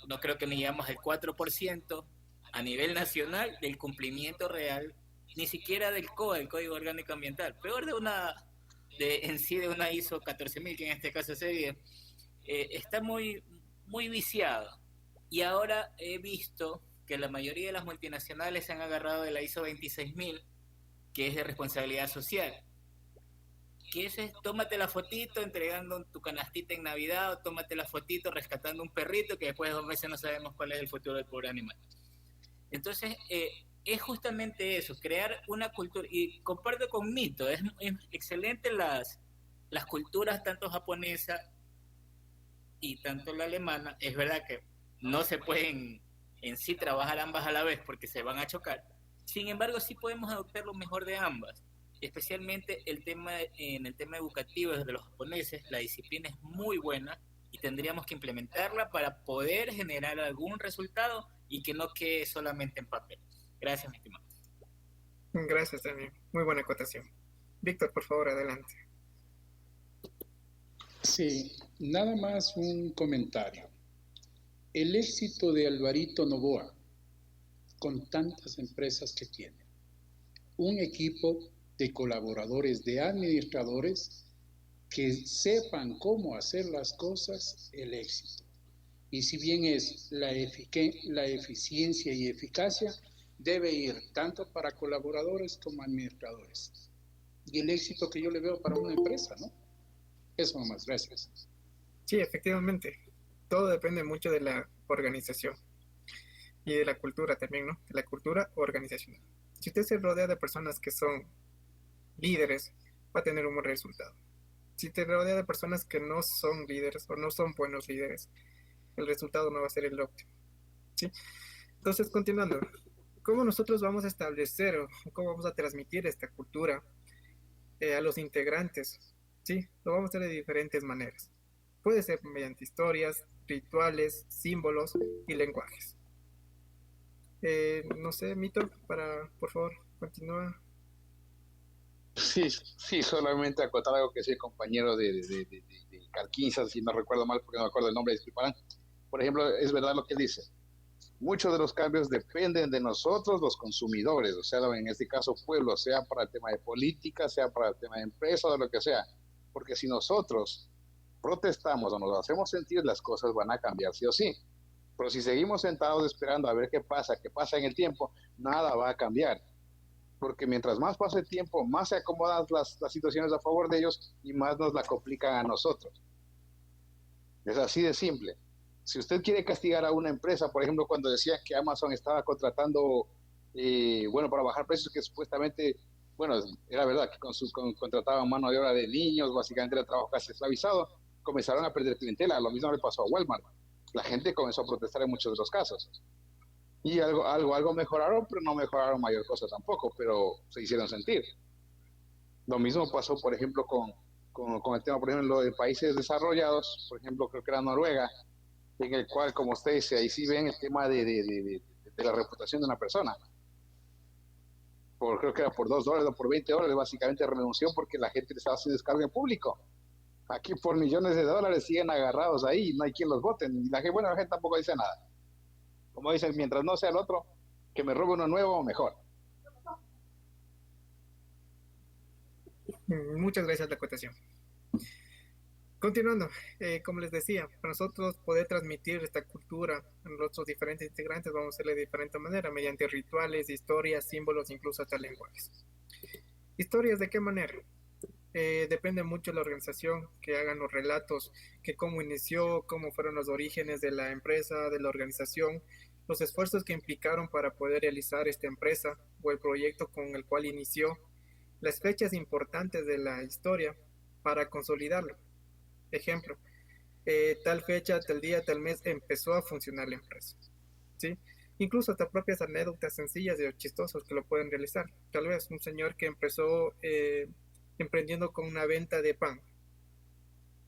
F: No creo que ni llegamos al 4% a nivel nacional del cumplimiento real, ni siquiera del COA, el Código Orgánico Ambiental. Peor de una ISO 14000, que en este caso sería, está muy viciado. Y ahora he visto que la mayoría de las multinacionales se han agarrado de la ISO 26000, que es de responsabilidad social. Que ese es, tómate la fotito entregando tu canastita en Navidad, o tómate la fotito rescatando un perrito que después de 2 meses no sabemos cuál es el futuro del pobre animal. Entonces, es justamente eso, crear una cultura, y comparto con Mito, es excelente las culturas tanto japonesa y tanto la alemana. Es verdad que no se pueden en sí trabajar ambas a la vez porque se van a chocar. Sin embargo, sí podemos adoptar lo mejor de ambas, especialmente en el tema educativo de los japoneses. La disciplina es muy buena y tendríamos que implementarla para poder generar algún resultado y que no quede solamente en papel. Gracias, mi estimado.
B: Gracias también. Muy buena acotación. Víctor, por favor, adelante.
C: Sí, nada más un comentario. El éxito de Alvarito Noboa, con tantas empresas que tiene, un equipo de colaboradores, de administradores que sepan cómo hacer las cosas, el éxito. Y si bien es la eficiencia y eficacia, debe ir tanto para colaboradores como administradores. Y el éxito que yo le veo para una empresa, ¿no? Eso nomás, gracias.
B: Sí, efectivamente. Todo depende mucho de la organización y de la cultura también, ¿no? De la cultura organizacional. Si usted se rodea de personas que son líderes, va a tener un buen resultado. Si te rodea de personas que no son líderes o no son buenos líderes, el resultado no va a ser el óptimo, ¿sí? Entonces, continuando, ¿cómo nosotros vamos a establecer o cómo vamos a transmitir esta cultura a los integrantes? Sí, lo vamos a hacer de diferentes maneras. Puede ser mediante historias, rituales, símbolos y lenguajes. No sé, Mito, por favor, continúa.
G: Sí, solamente acotar algo que decía el compañero de Carquinza, si no recuerdo mal, porque no me acuerdo el nombre, disculparán. Por ejemplo, es verdad lo que él dice. Muchos de los cambios dependen de nosotros, los consumidores, o sea, en este caso pueblo, sea para el tema de política, sea para el tema de empresa, o lo que sea. Porque si nosotros protestamos o nos hacemos sentir, las cosas van a cambiar sí o sí. Pero si seguimos sentados esperando a ver qué pasa en el tiempo, nada va a cambiar. Porque mientras más pasa el tiempo, más se acomodan las situaciones a favor de ellos y más nos la complican a nosotros. Es así de simple. Si usted quiere castigar a una empresa, por ejemplo, cuando decía que Amazon estaba contratando, para bajar precios, que supuestamente, era verdad que contrataban mano de obra de niños, básicamente era trabajo casi esclavizado, comenzaron a perder clientela. Lo mismo le pasó a Walmart. La gente comenzó a protestar en muchos de los casos. Y algo mejoraron, pero no mejoraron mayor cosa tampoco, pero se hicieron sentir. Lo mismo pasó, por ejemplo, con el tema, por ejemplo, de países desarrollados, por ejemplo, creo que era Noruega, en el cual, como usted dice, ahí sí ven el tema de la reputación de una persona. Creo que era por $2 o por $20, básicamente renunció porque la gente le estaba haciendo descargo en público. Aquí por millones de dólares siguen agarrados ahí, no hay quien los voten. Y la gente tampoco dice nada. Como dicen, mientras no sea el otro, que me robe uno nuevo, mejor.
B: Muchas gracias por la acotación. Continuando, como les decía, para nosotros poder transmitir esta cultura a nuestros diferentes integrantes, vamos a hacerlo de diferente manera, mediante rituales, historias, símbolos, incluso hasta lenguajes. ¿Historias de qué manera? Depende mucho de la organización, que hagan los relatos, que cómo inició, cómo fueron los orígenes de la empresa, de la organización, los esfuerzos que implicaron para poder realizar esta empresa o el proyecto con el cual inició, las fechas importantes de la historia para consolidarlo. Ejemplo, tal fecha, tal día, tal mes empezó a funcionar la empresa, ¿sí? Incluso hasta propias anécdotas sencillas y chistosas que lo pueden realizar. Tal vez un señor que empezó emprendiendo con una venta de pan.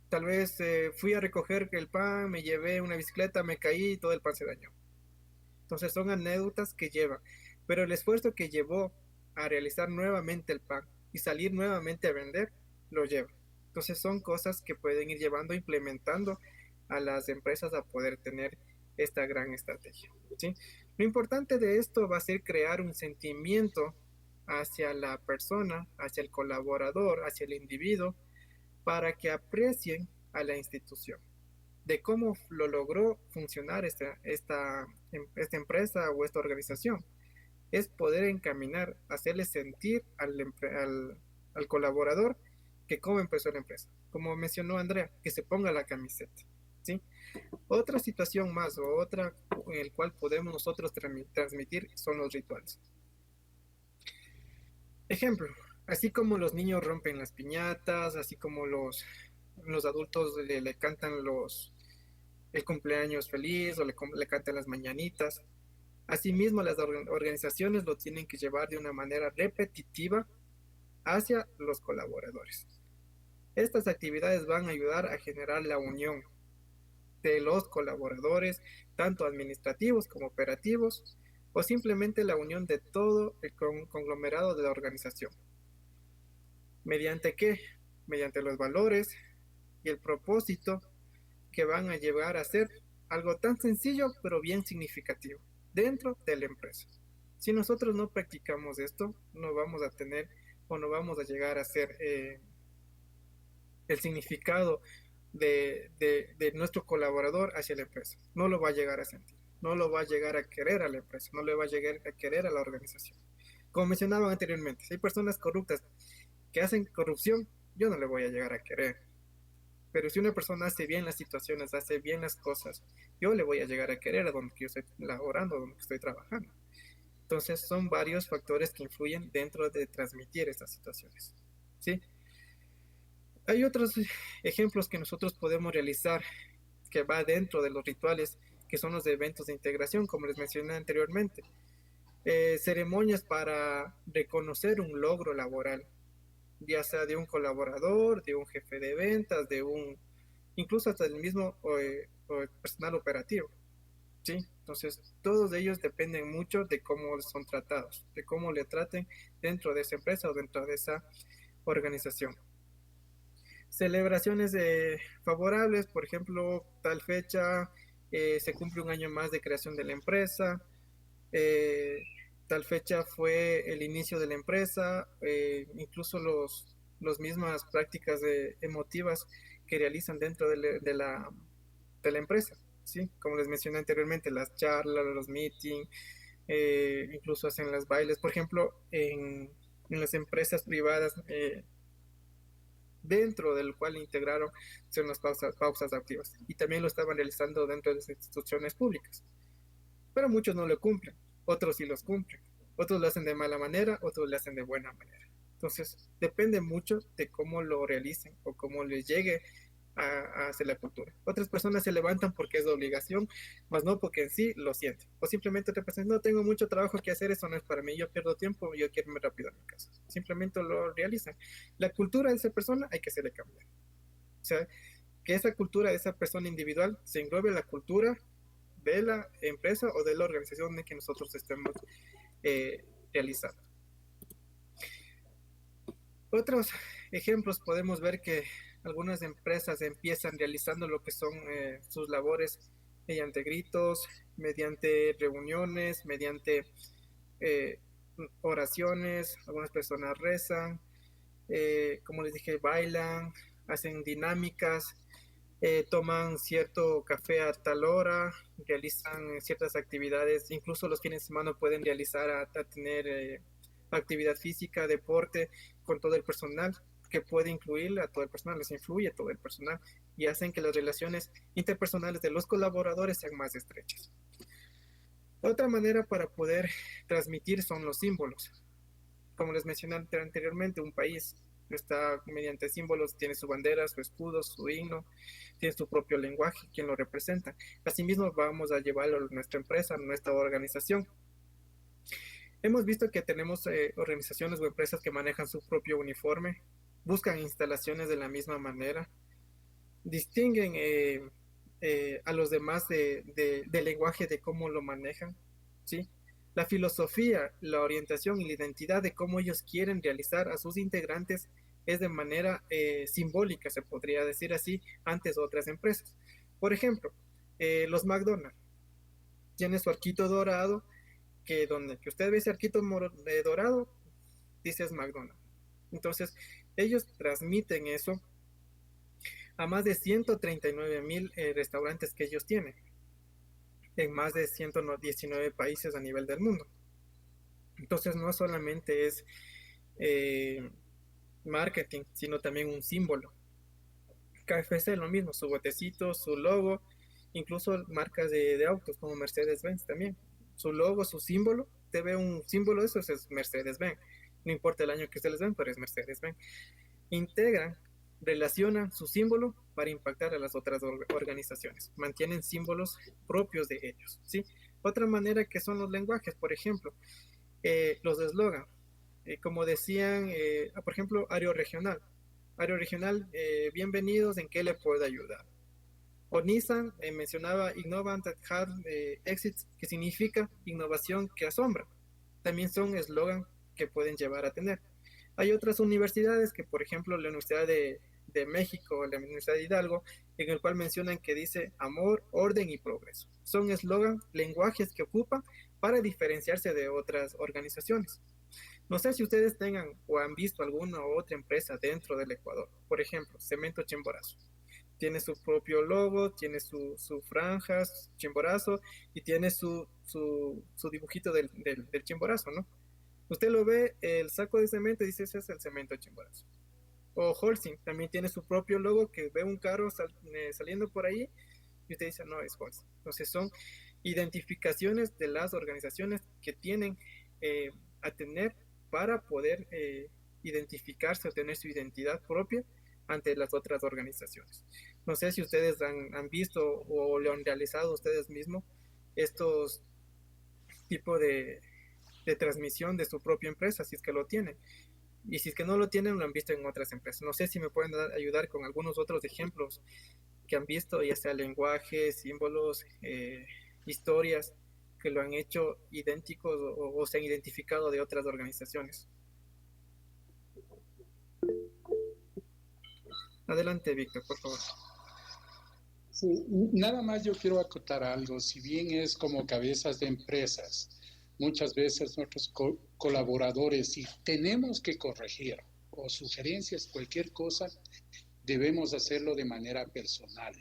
B: Tal vez fui a recoger el pan, me llevé una bicicleta, me caí y todo el pan se dañó. Entonces son anécdotas que llevan, pero el esfuerzo que llevó a realizar nuevamente el pan y salir nuevamente a vender, lo lleva. Entonces son cosas que pueden ir llevando, implementando a las empresas a poder tener esta gran estrategia, ¿sí? Lo importante de esto va a ser crear un sentimiento hacia la persona, hacia el colaborador, hacia el individuo, para que aprecien a la institución, de cómo lo logró funcionar esta empresa o esta organización. Es poder encaminar, hacerle sentir al colaborador que cómo empezó la empresa. Como mencionó Andrea, que se ponga la camiseta, ¿sí? Otra situación más o otra en el cual podemos nosotros transmitir son los rituales. Ejemplo, así como los niños rompen las piñatas, así como los adultos le cantan el cumpleaños feliz o le cantan las mañanitas, asimismo las organizaciones lo tienen que llevar de una manera repetitiva hacia los colaboradores. Estas actividades van a ayudar a generar la unión de los colaboradores, tanto administrativos como operativos, o simplemente la unión de todo el conglomerado de la organización. ¿Mediante qué? Mediante los valores y el propósito que van a llevar a ser algo tan sencillo pero bien significativo dentro de la empresa. Si nosotros no practicamos esto, no vamos a tener o no vamos a llegar a ser el significado de nuestro colaborador hacia la empresa. No lo va a llegar a sentir, no lo va a llegar a querer a la empresa, no le va a llegar a querer a la organización. Como mencionaba anteriormente, si hay personas corruptas que hacen corrupción, yo no le voy a llegar a querer. Pero si una persona hace bien las situaciones, hace bien las cosas, yo le voy a llegar a querer a donde yo estoy laborando, donde estoy trabajando. Entonces son varios factores que influyen dentro de transmitir estas situaciones, ¿sí? Hay otros ejemplos que nosotros podemos realizar que va dentro de los rituales, que son los eventos de integración, como les mencioné anteriormente. Ceremonias para reconocer un logro laboral, ya sea de un colaborador, de un jefe de ventas, incluso hasta el mismo personal operativo, ¿sí? Entonces, todos ellos dependen mucho de cómo son tratados, de cómo le traten dentro de esa empresa o dentro de esa organización. Celebraciones favorables, por ejemplo, tal fecha se cumple un año más de creación de la empresa, tal fecha fue el inicio de la empresa, incluso las mismas prácticas emotivas que realizan dentro de la empresa, ¿sí? Como les mencioné anteriormente, las charlas, los meetings, incluso hacen las bailes, por ejemplo, en las empresas privadas, dentro del cual integraron son las pausas activas, y también lo estaban realizando dentro de las instituciones públicas, pero muchos no lo cumplen, otros sí los cumplen, otros lo hacen de mala manera, otros lo hacen de buena manera. Entonces depende mucho de cómo lo realicen o cómo les llegue a hacer la cultura. Otras personas se levantan porque es de obligación, más no porque en sí lo sienten, o simplemente representan, no tengo mucho trabajo que hacer, eso no es para mí, yo pierdo tiempo, yo quiero irme rápido a mi casa, simplemente lo realizan. La cultura de esa persona hay que hacerle cambiar, o sea, que esa cultura de esa persona individual se englobe la cultura de la empresa o de la organización en que nosotros estemos realizando. Otros ejemplos podemos ver que algunas empresas empiezan realizando lo que son sus labores mediante gritos, mediante reuniones, mediante oraciones. Algunas personas rezan, como les dije, bailan, hacen dinámicas, toman cierto café a tal hora, realizan ciertas actividades, incluso los fines de semana pueden realizar a tener actividad física, deporte con todo el personal, que puede incluir a todo el personal, les influye a todo el personal y hacen que las relaciones interpersonales de los colaboradores sean más estrechas. Otra manera para poder transmitir son los símbolos. Como les mencioné anteriormente, un país está mediante símbolos, tiene su bandera, su escudo, su himno, tiene su propio lenguaje, quien lo representa. Asimismo, vamos a llevarlo a nuestra empresa, a nuestra organización. Hemos visto que tenemos organizaciones o empresas que manejan su propio uniforme, buscan instalaciones de la misma manera, distinguen a los demás del lenguaje de cómo lo manejan, ¿sí? La filosofía, la orientación y la identidad de cómo ellos quieren realizar a sus integrantes es de manera simbólica, se podría decir así, antes otras empresas. Por ejemplo, los McDonald's tiene su arquito dorado, que donde que usted ve ese arquito dorado, dice es McDonald's. Entonces, ellos transmiten eso a más de 139,000 restaurantes que ellos tienen en más de 119 países a nivel del mundo. Entonces, no solamente es marketing, sino también un símbolo. KFC lo mismo, su botecito, su logo, incluso marcas de autos como Mercedes-Benz también. Su logo, su símbolo, te ve un símbolo de eso, es Mercedes-Benz. No importa el año que ustedes ven, pero es Mercedes-Benz. Integran, relacionan su símbolo para impactar a las otras organizaciones. Mantienen símbolos propios de ellos, ¿sí? Otra manera que son los lenguajes, por ejemplo, los eslogan. Como decían, por ejemplo, Área Regional. Área Regional, bienvenidos, ¿en qué le puedo ayudar? O Nissan mencionaba Innovant that Had Exits, que significa innovación que asombra. También son eslogan que pueden llevar a tener. Hay otras universidades que, por ejemplo, la Universidad de México, la Universidad de Hidalgo, en el cual mencionan que dice amor, orden y progreso. Son eslogan, lenguajes que ocupan para diferenciarse de otras organizaciones. No sé si ustedes tengan o han visto alguna u otra empresa dentro del Ecuador. Por ejemplo, Cemento Chimborazo. Tiene su propio logo, tiene su franja, Chimborazo, y tiene su dibujito del Chimborazo, ¿no? Usted lo ve, el saco de cemento, y dice, ese es el Cemento Chimborazo. O Holcim también tiene su propio logo, que ve un carro saliendo por ahí, y usted dice, no, es Holcim. Entonces son identificaciones de las organizaciones que tienen a tener para poder identificarse o tener su identidad propia ante las otras organizaciones. No sé si ustedes han visto o lo han realizado ustedes mismos estos tipos de transmisión de su propia empresa, si es que lo tienen. Y si es que no lo tienen, lo han visto en otras empresas. No sé si me pueden ayudar con algunos otros ejemplos que han visto, ya sea lenguajes, símbolos, historias que lo han hecho idénticos o se han identificado de otras organizaciones. Adelante, Víctor, por favor.
C: Sí, nada más yo quiero acotar algo. Si bien es como cabezas de empresas, muchas veces nuestros colaboradores, si tenemos que corregir o sugerencias, cualquier cosa, debemos hacerlo de manera personal,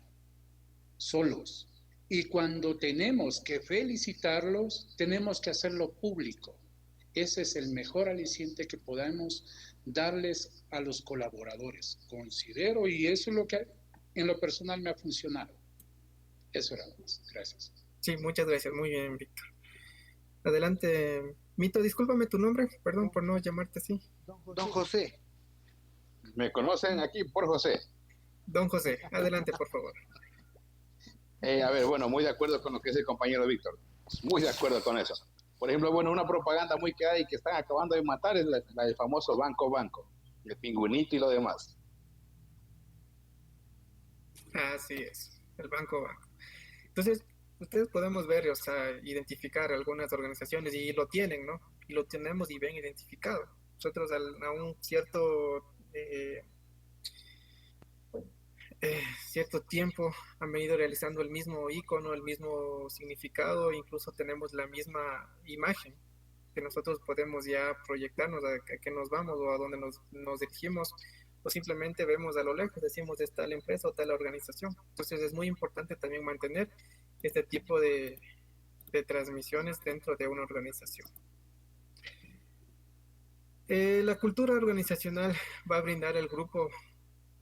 C: solos. Y cuando tenemos que felicitarlos, tenemos que hacerlo público. Ese es el mejor aliciente que podamos darles a los colaboradores. Considero, y eso es lo que en lo personal me ha funcionado. Eso era más. Gracias.
B: Sí, muchas gracias. Muy bien, Víctor. Adelante, Mito, discúlpame tu nombre, perdón por no llamarte así.
A: Don José.
G: Me conocen aquí por José.
B: Don José, adelante, por favor.
G: A ver, bueno, muy de acuerdo con lo que dice el compañero Víctor. Muy de acuerdo con eso. Por ejemplo, bueno, una propaganda muy que hay que están acabando de matar es la del famoso Banco, el pingüinito y lo demás.
B: Así es, el Banco. Entonces, ustedes podemos ver, o sea, identificar algunas organizaciones y lo tienen, ¿no? Y lo tenemos y bien identificado. Nosotros a un cierto tiempo han venido realizando el mismo icono, el mismo significado, incluso tenemos la misma imagen que nosotros podemos ya proyectarnos a qué nos vamos o a dónde nos dirigimos, o simplemente vemos a lo lejos, decimos es tal empresa o tal organización. Entonces es muy importante también mantener este tipo de transmisiones dentro de una organización. La cultura organizacional va a brindar al grupo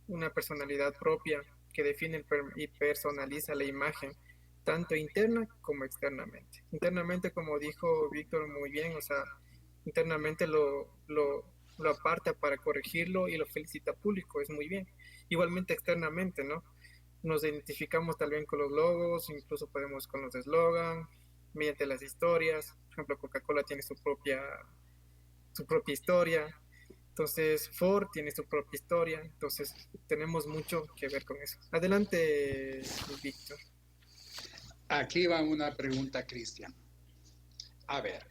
B: una personalidad propia que define y personaliza la imagen, tanto interna como externamente. Internamente, como dijo Víctor muy bien, o sea, internamente lo aparta para corregirlo y lo felicita público, es muy bien. Igualmente externamente, ¿no? Nos identificamos también con los logos, incluso podemos con los eslogan, mediante las historias. Por ejemplo, Coca-Cola tiene su propia historia. Entonces, Ford tiene su propia historia. Entonces, tenemos mucho que ver con eso. Adelante, Víctor.
C: Aquí va una pregunta, Cristian. A ver,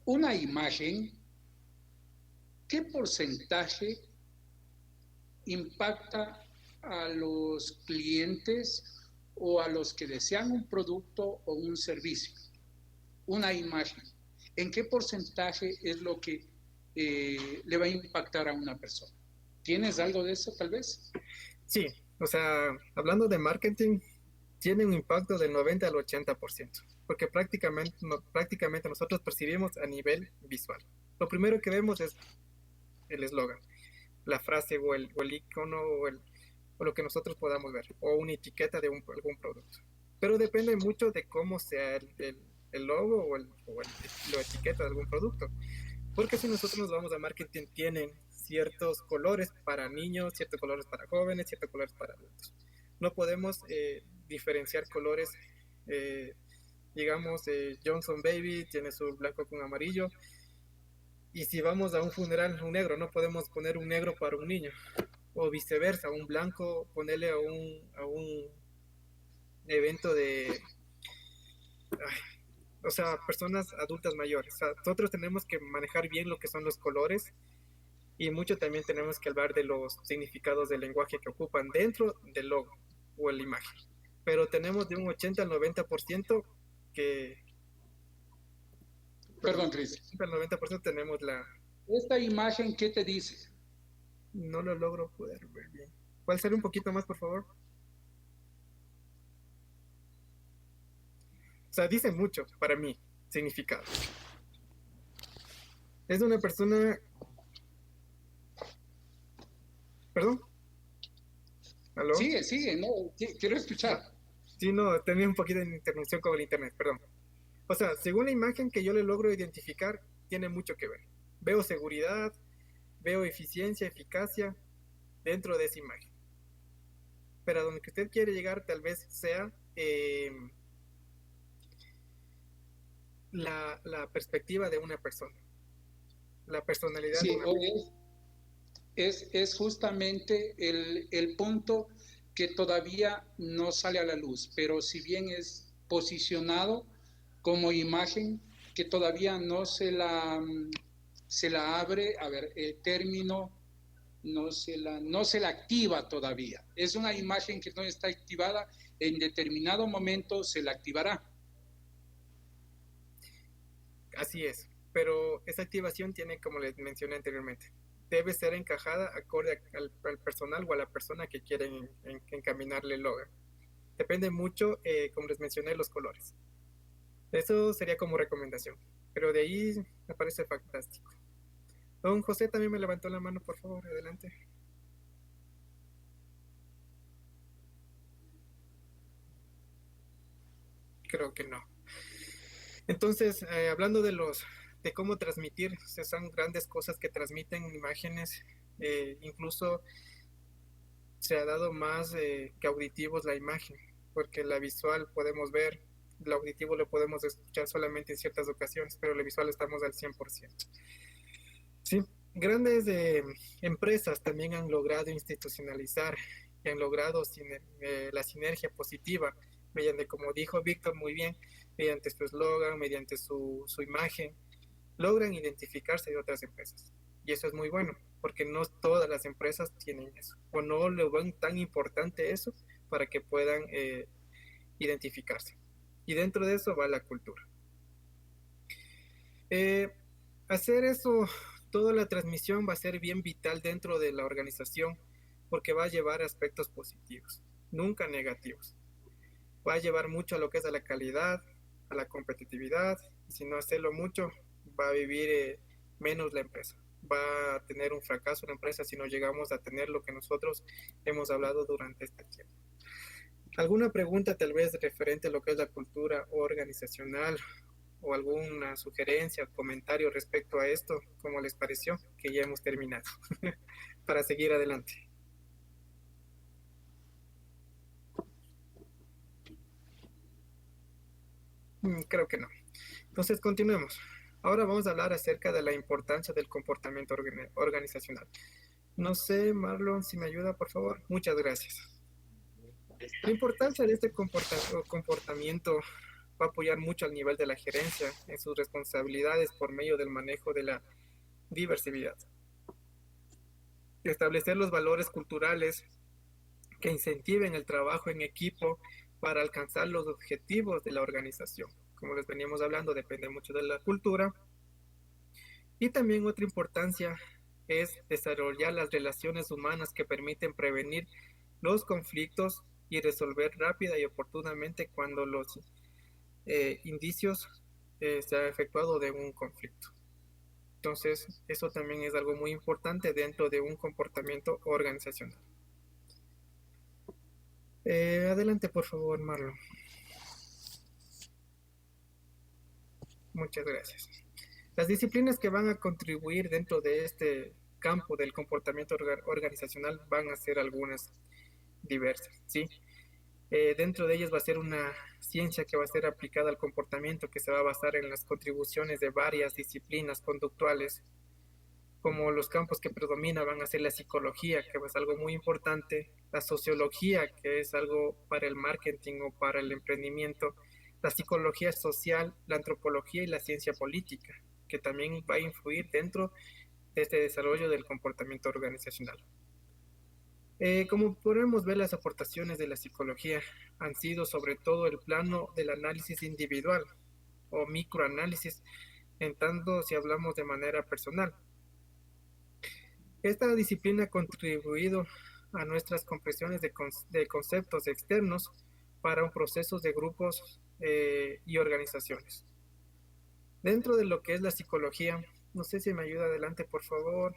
C: una imagen, ¿qué porcentaje impacta a los clientes o a los que desean un producto o un servicio? Una imagen, ¿en qué porcentaje es lo que le va a impactar a una persona? ¿Tienes algo de eso tal vez?
B: Sí, o sea, hablando de marketing, tiene un impacto del 90 al 80%, porque prácticamente nosotros percibimos a nivel visual. Lo primero que vemos es el eslogan, la frase o el icono o lo que nosotros podamos ver, o una etiqueta de algún producto. Pero depende mucho de cómo sea el logo o la etiqueta de algún producto. Porque si nosotros nos vamos a marketing, tienen ciertos colores para niños, ciertos colores para jóvenes, ciertos colores para adultos. No podemos diferenciar colores, digamos, Johnson Baby tiene su blanco con amarillo, y si vamos a un funeral, un negro, no podemos poner un negro para un niño, o viceversa, un blanco, ponerle a un evento de... o sea, personas adultas mayores. O sea, nosotros tenemos que manejar bien lo que son los colores, y mucho también tenemos que hablar de los significados del lenguaje que ocupan dentro del logo o la imagen. Pero tenemos de un 80 al 90% que...
C: Perdón, Cris.
B: Al 90% tenemos la...
C: ¿Esta imagen qué te dice?
B: No lo logro poder ver bien. ¿Puede ser un poquito más, por favor? O sea, dice mucho para mí, significado. Es una persona... ¿Perdón? ¿Aló?
C: Sigue, no, quiero escuchar.
B: Sí, no, tenía un poquito de interrupción con el internet, perdón. O sea, según la imagen que yo le logro identificar, tiene mucho que ver. Veo seguridad, veo eficiencia, eficacia dentro de esa imagen. Pero a donde que usted quiere llegar tal vez sea la perspectiva de una persona, la personalidad de una persona.
C: Es justamente el punto que todavía no sale a la luz, pero si bien es posicionado como imagen, que todavía no se la abre, a ver, el término no se la activa todavía. Es una imagen que no está activada, en determinado momento se la activará.
B: Así es, pero esa activación tiene, como les mencioné anteriormente, debe ser encajada acorde al personal o a la persona que quieren encaminarle el logo. Depende mucho, como les mencioné, los colores. Eso sería como recomendación, pero de ahí me parece fantástico. Don José también me levantó la mano, por favor, adelante. Creo que no. Entonces, hablando de cómo transmitir, son grandes cosas que transmiten imágenes, incluso se ha dado más que auditivos la imagen, porque la visual podemos ver, el auditivo lo podemos escuchar solamente en ciertas ocasiones, pero la visual estamos al 100%. Sí, grandes empresas también han logrado institucionalizar y han logrado la sinergia positiva mediante, como dijo Víctor muy bien, mediante su eslogan, mediante su imagen, logran identificarse de otras empresas. Y eso es muy bueno, porque no todas las empresas tienen eso, o no le ven tan importante eso para que puedan identificarse. Y dentro de eso va la cultura. Hacer eso, toda la transmisión va a ser bien vital dentro de la organización, porque va a llevar aspectos positivos, nunca negativos. Va a llevar mucho a lo que es a la calidad, a la competitividad, y si no hacerlo mucho, va a vivir menos la empresa. Va a tener un fracaso la empresa si no llegamos a tener lo que nosotros hemos hablado durante este tiempo. ¿Alguna pregunta tal vez referente a lo que es la cultura organizacional o alguna sugerencia o comentario respecto a esto? ¿Cómo les pareció? Que ya hemos terminado para seguir adelante. Creo que no. Entonces continuemos. Ahora vamos a hablar acerca de la importancia del comportamiento organizacional. No sé, Marlon, si me ayuda, por favor. Muchas gracias. La importancia de este comportamiento va a apoyar mucho al nivel de la gerencia en sus responsabilidades por medio del manejo de la diversidad. Establecer los valores culturales que incentiven el trabajo en equipo para alcanzar los objetivos de la organización. Como les veníamos hablando, depende mucho de la cultura. Y también otra importancia es desarrollar las relaciones humanas que permiten prevenir los conflictos y resolver rápida y oportunamente cuando los indicios se ha efectuado de un conflicto. Entonces, eso también es algo muy importante dentro de un comportamiento organizacional. Adelante, por favor, Marlon. Muchas gracias. Las disciplinas que van a contribuir dentro de este campo del comportamiento organizacional van a ser algunas diversas, ¿sí? Dentro de ellas va a ser una ciencia que va a ser aplicada al comportamiento, que se va a basar en las contribuciones de varias disciplinas conductuales. Como los campos que predominan van a ser la psicología, que es algo muy importante, la sociología, que es algo para el marketing o para el emprendimiento, la psicología social, la antropología y la ciencia política, que también va a influir dentro de este desarrollo del comportamiento organizacional. Como podemos ver, las aportaciones de la psicología han sido sobre todo el plano del análisis individual o microanálisis, en tanto si hablamos de manera personal. Esta disciplina ha contribuido a nuestras comprensiones de conceptos externos para un proceso de grupos y organizaciones. Dentro de lo que es la psicología, no sé si me ayuda adelante, por favor.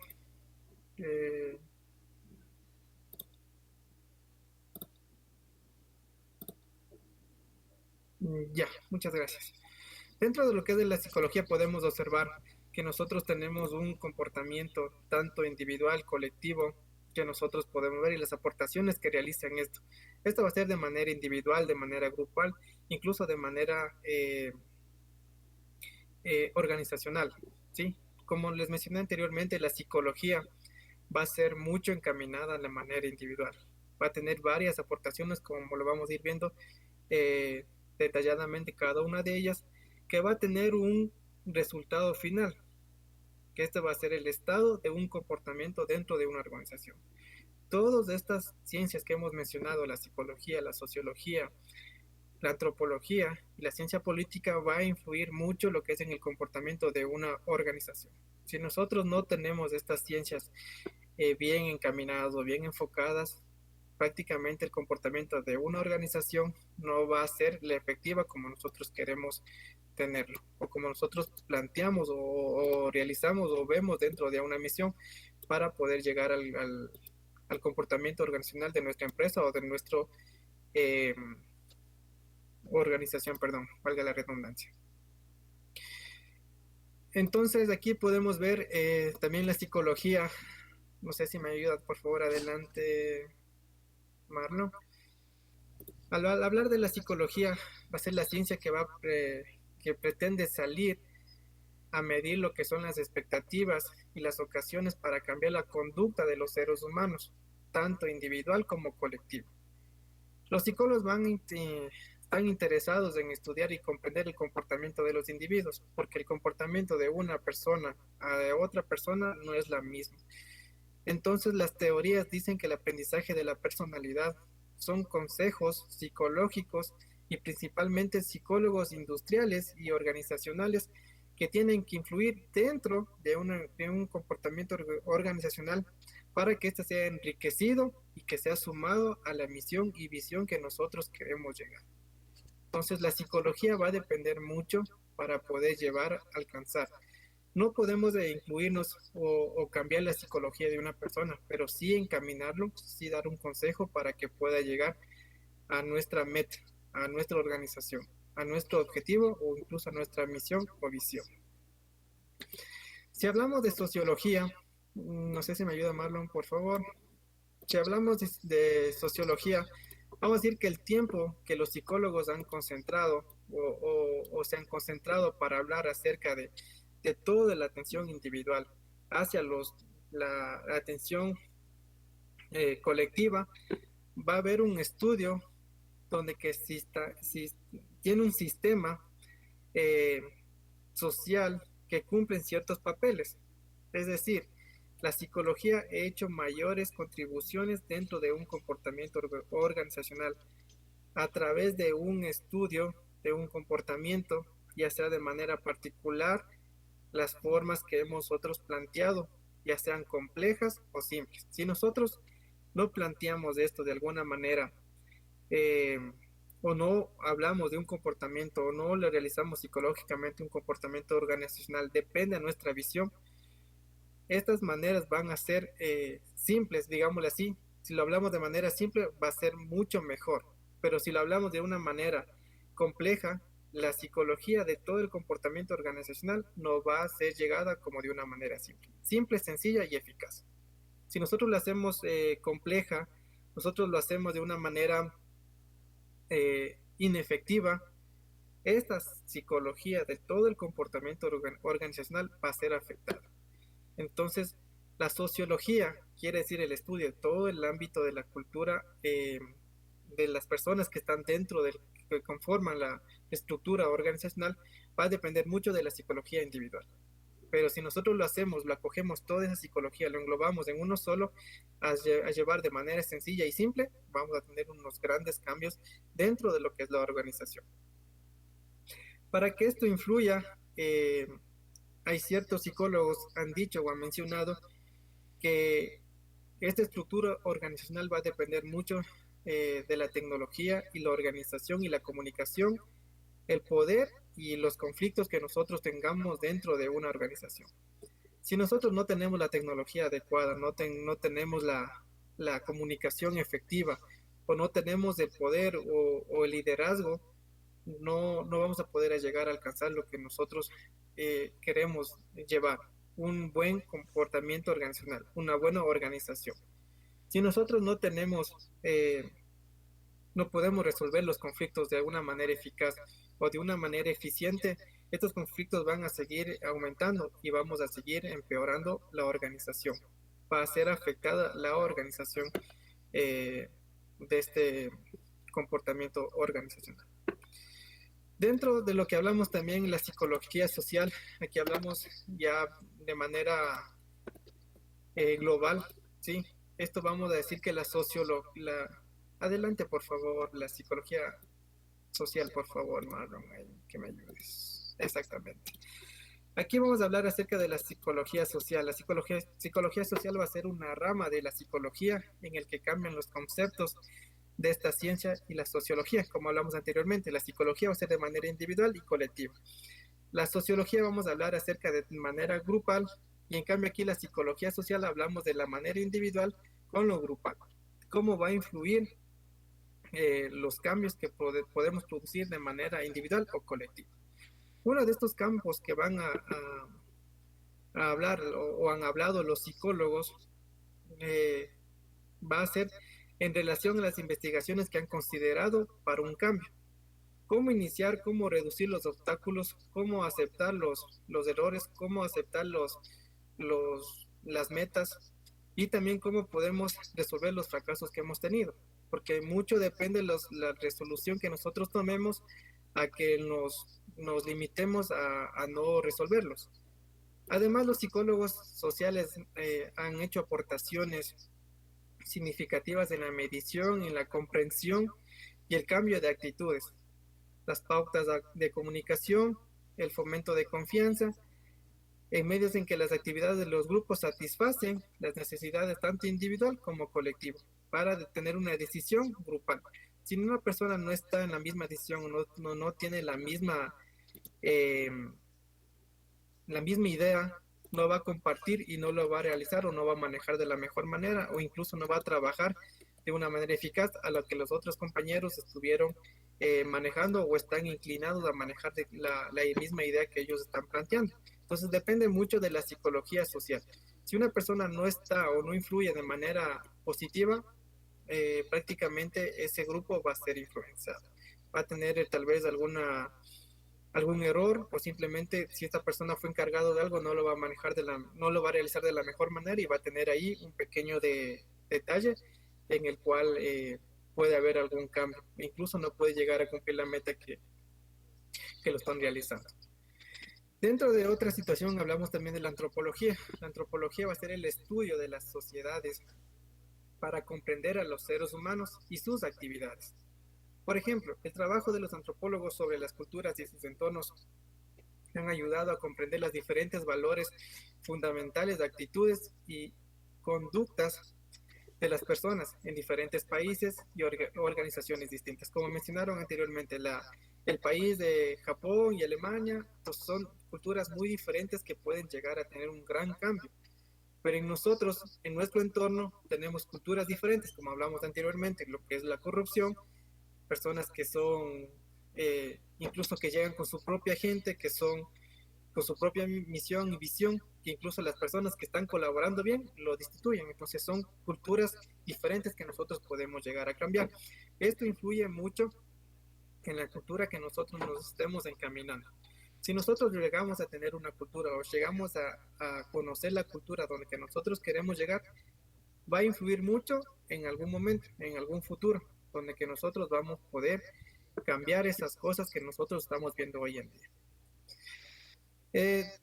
B: Ya, muchas gracias. Dentro de lo que es de la psicología podemos observar que nosotros tenemos un comportamiento tanto individual, colectivo, que nosotros podemos ver y las aportaciones que realizan esto. Esto va a ser de manera individual, de manera grupal, incluso de manera organizacional, ¿sí? Como les mencioné anteriormente, la psicología va a ser mucho encaminada a la manera individual. Va a tener varias aportaciones, como lo vamos a ir viendo detalladamente cada una de ellas, que va a tener un resultado final, que este va a ser el estado de un comportamiento dentro de una organización. Todas estas ciencias que hemos mencionado, la psicología, la sociología, la antropología y la ciencia política, va a influir mucho lo que es en el comportamiento de una organización. Si nosotros no tenemos estas ciencias bien encaminadas o bien enfocadas, prácticamente el comportamiento de una organización no va a ser la efectiva como nosotros queremos tenerlo, o como nosotros planteamos o realizamos o vemos dentro de una misión para poder llegar al comportamiento organizacional de nuestra empresa o de nuestra organización, perdón, valga la redundancia. Entonces aquí podemos ver también la psicología. No sé si me ayuda, por favor, adelante, Marlon. Al hablar de la psicología, va a ser la ciencia que pretende salir a medir lo que son las expectativas y las ocasiones para cambiar la conducta de los seres humanos, tanto individual como colectivo. Los psicólogos están interesados en estudiar y comprender el comportamiento de los individuos, porque el comportamiento de una persona a otra persona no es la misma. Entonces, las teorías dicen que el aprendizaje de la personalidad son consejos psicológicos y principalmente psicólogos industriales y organizacionales que tienen que influir dentro de un comportamiento organizacional para que éste sea enriquecido y que sea sumado a la misión y visión que nosotros queremos llegar. Entonces, la psicología va a depender mucho para poder alcanzar. No podemos incluirnos o cambiar la psicología de una persona, pero sí encaminarlo, sí dar un consejo para que pueda llegar a nuestra meta, a nuestra organización, a nuestro objetivo o incluso a nuestra misión o visión. Si hablamos de sociología, no sé si me ayuda Marlon, por favor. Si hablamos de sociología, vamos a decir que el tiempo que los psicólogos han concentrado o se han concentrado para hablar acerca de toda la atención individual hacia la atención colectiva, va a haber un estudio donde que tiene un sistema social que cumple ciertos papeles. Es decir, la psicología ha hecho mayores contribuciones dentro de un comportamiento organizacional a través de un estudio de un comportamiento, ya sea de manera particular, las formas que hemos nosotros planteado, ya sean complejas o simples. Si nosotros no planteamos esto de alguna manera, o no hablamos de un comportamiento, o no lo realizamos psicológicamente un comportamiento organizacional, depende de nuestra visión, estas maneras van a ser simples, digámoslo así. Si lo hablamos de manera simple, va a ser mucho mejor. Pero si lo hablamos de una manera compleja, la psicología de todo el comportamiento organizacional no va a ser llegada como de una manera simple. Simple, sencilla y eficaz. Si nosotros lo hacemos compleja, nosotros lo hacemos de una manera inefectiva, esta psicología de todo el comportamiento organizacional va a ser afectada. Entonces, la sociología quiere decir el estudio de todo el ámbito de la cultura de las personas que están dentro que conforman la estructura organizacional, va a depender mucho de la psicología individual. Pero si nosotros lo hacemos, lo acogemos toda esa psicología, lo englobamos en uno solo, a llevar de manera sencilla y simple, vamos a tener unos grandes cambios dentro de lo que es la organización. Para que esto influya, hay ciertos psicólogos han dicho o han mencionado que esta estructura organizacional va a depender mucho de la tecnología y la organización y la comunicación, el poder y los conflictos que nosotros tengamos dentro de una organización. Si nosotros no tenemos la tecnología adecuada, no tenemos la comunicación efectiva, o no tenemos el poder o el liderazgo, no vamos a poder llegar a alcanzar lo que nosotros queremos llevar, un buen comportamiento organizacional, una buena organización. Si nosotros no tenemos, no podemos resolver los conflictos de una manera eficaz o de una manera eficiente, estos conflictos van a seguir aumentando y vamos a seguir empeorando la organización. Va a ser afectada la organización de este comportamiento organizacional. Dentro de lo que hablamos también, la psicología social, aquí hablamos ya de manera global, ¿sí? Esto vamos a decir que adelante por favor, la psicología social, por favor, Marlon, que me ayudes. Exactamente. Aquí vamos a hablar acerca de la psicología social. La psicología social va a ser una rama de la psicología en el que cambian los conceptos de esta ciencia y la sociología, como hablamos anteriormente. La psicología va a ser de manera individual y colectiva. La sociología vamos a hablar acerca de manera grupal, y en cambio aquí la psicología social hablamos de la manera individual con lo grupal. Cómo va a influir los cambios que podemos producir de manera individual o colectiva. Uno de estos campos que van a hablar o han hablado los psicólogos va a ser en relación a las investigaciones que han considerado para un cambio. Cómo iniciar, cómo reducir los obstáculos, cómo aceptar los errores, cómo aceptar las metas, y también cómo podemos resolver los fracasos que hemos tenido, porque mucho depende de la resolución que nosotros tomemos a que nos limitemos a no resolverlos. Además, los psicólogos sociales han hecho aportaciones significativas en la medición, en la comprensión y el cambio de actitudes, las pautas de comunicación, el fomento de confianza, en medios en que las actividades de los grupos satisfacen las necesidades tanto individual como colectivo, para tener una decisión grupal. Si una persona no está en la misma decisión, no tiene la misma idea, no va a compartir y no lo va a realizar o no va a manejar de la mejor manera, o incluso no va a trabajar de una manera eficaz a la que los otros compañeros estuvieron manejando o están inclinados a manejar de la misma idea que ellos están planteando. Entonces depende mucho de la psicología social. Si una persona no está o no influye de manera positiva, prácticamente ese grupo va a ser influenciado. Va a tener tal vez algún error, o simplemente si esta persona fue encargado de algo no lo va a manejar no lo va a realizar de la mejor manera, y va a tener ahí un pequeño detalle en el cual puede haber algún cambio, incluso no puede llegar a cumplir la meta que lo están realizando. Dentro de otra situación hablamos también de la antropología. La antropología va a ser el estudio de las sociedades para comprender a los seres humanos y sus actividades. Por ejemplo, el trabajo de los antropólogos sobre las culturas y sus entornos han ayudado a comprender los diferentes valores fundamentales de actitudes y conductas de las personas en diferentes países y organizaciones distintas. Como mencionaron anteriormente, el país de Japón y Alemania pues son culturas muy diferentes que pueden llegar a tener un gran cambio. Pero en nosotros, en nuestro entorno, tenemos culturas diferentes, como hablamos anteriormente, lo que es la corrupción, personas que son, incluso que llegan con su propia gente, que son con su propia misión y visión, que incluso las personas que están colaborando bien lo destituyen. Entonces son culturas diferentes que nosotros podemos llegar a cambiar. Esto influye mucho en la cultura que nosotros nos estemos encaminando. Si nosotros llegamos a tener una cultura o llegamos a conocer la cultura donde que nosotros queremos llegar, va a influir mucho en algún momento, en algún futuro, donde que nosotros vamos a poder cambiar esas cosas que nosotros estamos viendo hoy en día.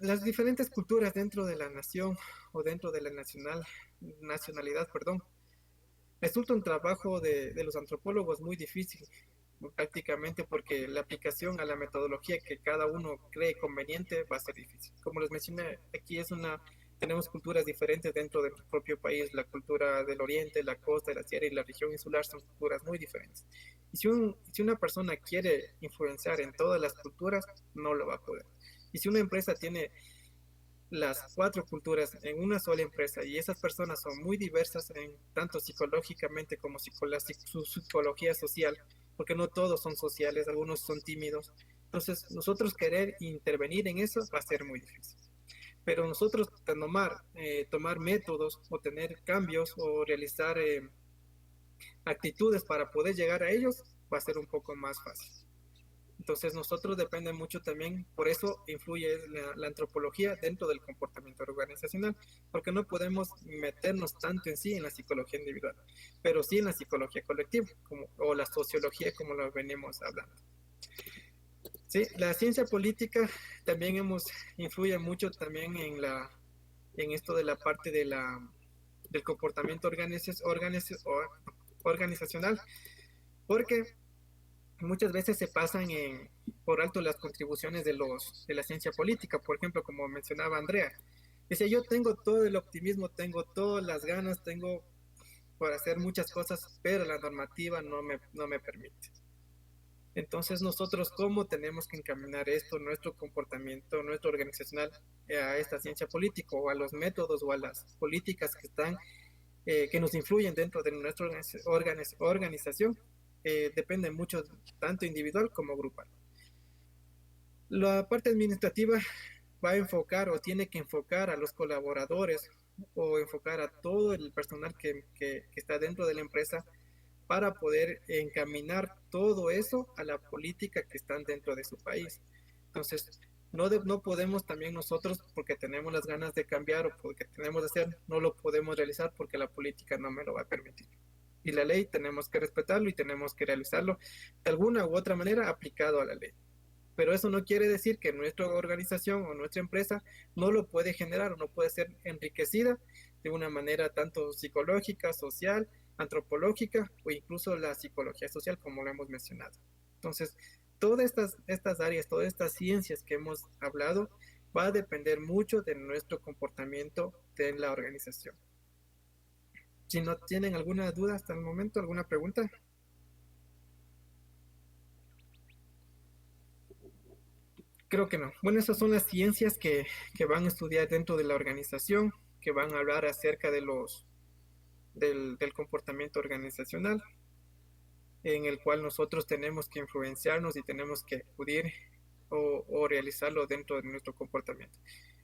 B: Las diferentes culturas dentro de la nación o dentro de la nacionalidad, resulta un trabajo de los antropólogos muy difícil, prácticamente porque la aplicación a la metodología que cada uno cree conveniente va a ser difícil. Como les mencioné, aquí tenemos culturas diferentes dentro del propio país. La cultura del oriente, la costa, la sierra y la región insular son culturas muy diferentes. Y si una persona quiere influenciar en todas las culturas, no lo va a poder. Y si una empresa tiene las 4 culturas en una sola empresa y esas personas son muy diversas tanto psicológicamente como su psicología social, porque no todos son sociales, algunos son tímidos, entonces nosotros querer intervenir en eso va a ser muy difícil. Pero nosotros tomar métodos o tener cambios o realizar actitudes para poder llegar a ellos va a ser un poco más fácil. Entonces nosotros depende mucho también, por eso influye la antropología dentro del comportamiento organizacional, porque no podemos meternos tanto en sí en la psicología individual, pero sí en la psicología colectiva o la sociología como lo venimos hablando. Sí, la ciencia política también influye mucho también en esto de la parte del comportamiento organizacional, porque muchas veces se pasan por alto las contribuciones de la ciencia política. Por ejemplo, como mencionaba Andrea, dice: yo tengo todo el optimismo, tengo todas las ganas, tengo para hacer muchas cosas, pero la normativa no me permite. Entonces nosotros, ¿cómo tenemos que encaminar esto, nuestro comportamiento, nuestro organizacional, a esta ciencia política o a los métodos o a las políticas que nos influyen dentro de nuestra organización? Depende mucho, tanto individual como grupal. La parte administrativa va a enfocar o tiene que enfocar a los colaboradores o enfocar a todo el personal que está dentro de la empresa para poder encaminar todo eso a la política que están dentro de su país. Entonces, no podemos también nosotros, porque tenemos las ganas de cambiar o porque tenemos de hacer, no lo podemos realizar porque la política no me lo va a permitir. Y la ley tenemos que respetarlo y tenemos que realizarlo de alguna u otra manera aplicado a la ley. Pero eso no quiere decir que nuestra organización o nuestra empresa no lo puede generar o no puede ser enriquecida de una manera tanto psicológica, social, antropológica o incluso la psicología social, como lo hemos mencionado. Entonces, todas estas áreas, todas estas ciencias que hemos hablado, va a depender mucho de nuestro comportamiento de la organización. Si no tienen alguna duda hasta el momento, alguna pregunta. Creo que no. Bueno, esas son las ciencias que van a estudiar dentro de la organización, que van a hablar acerca de del comportamiento organizacional, en el cual nosotros tenemos que influenciarnos y tenemos que acudir o realizarlo dentro de nuestro comportamiento.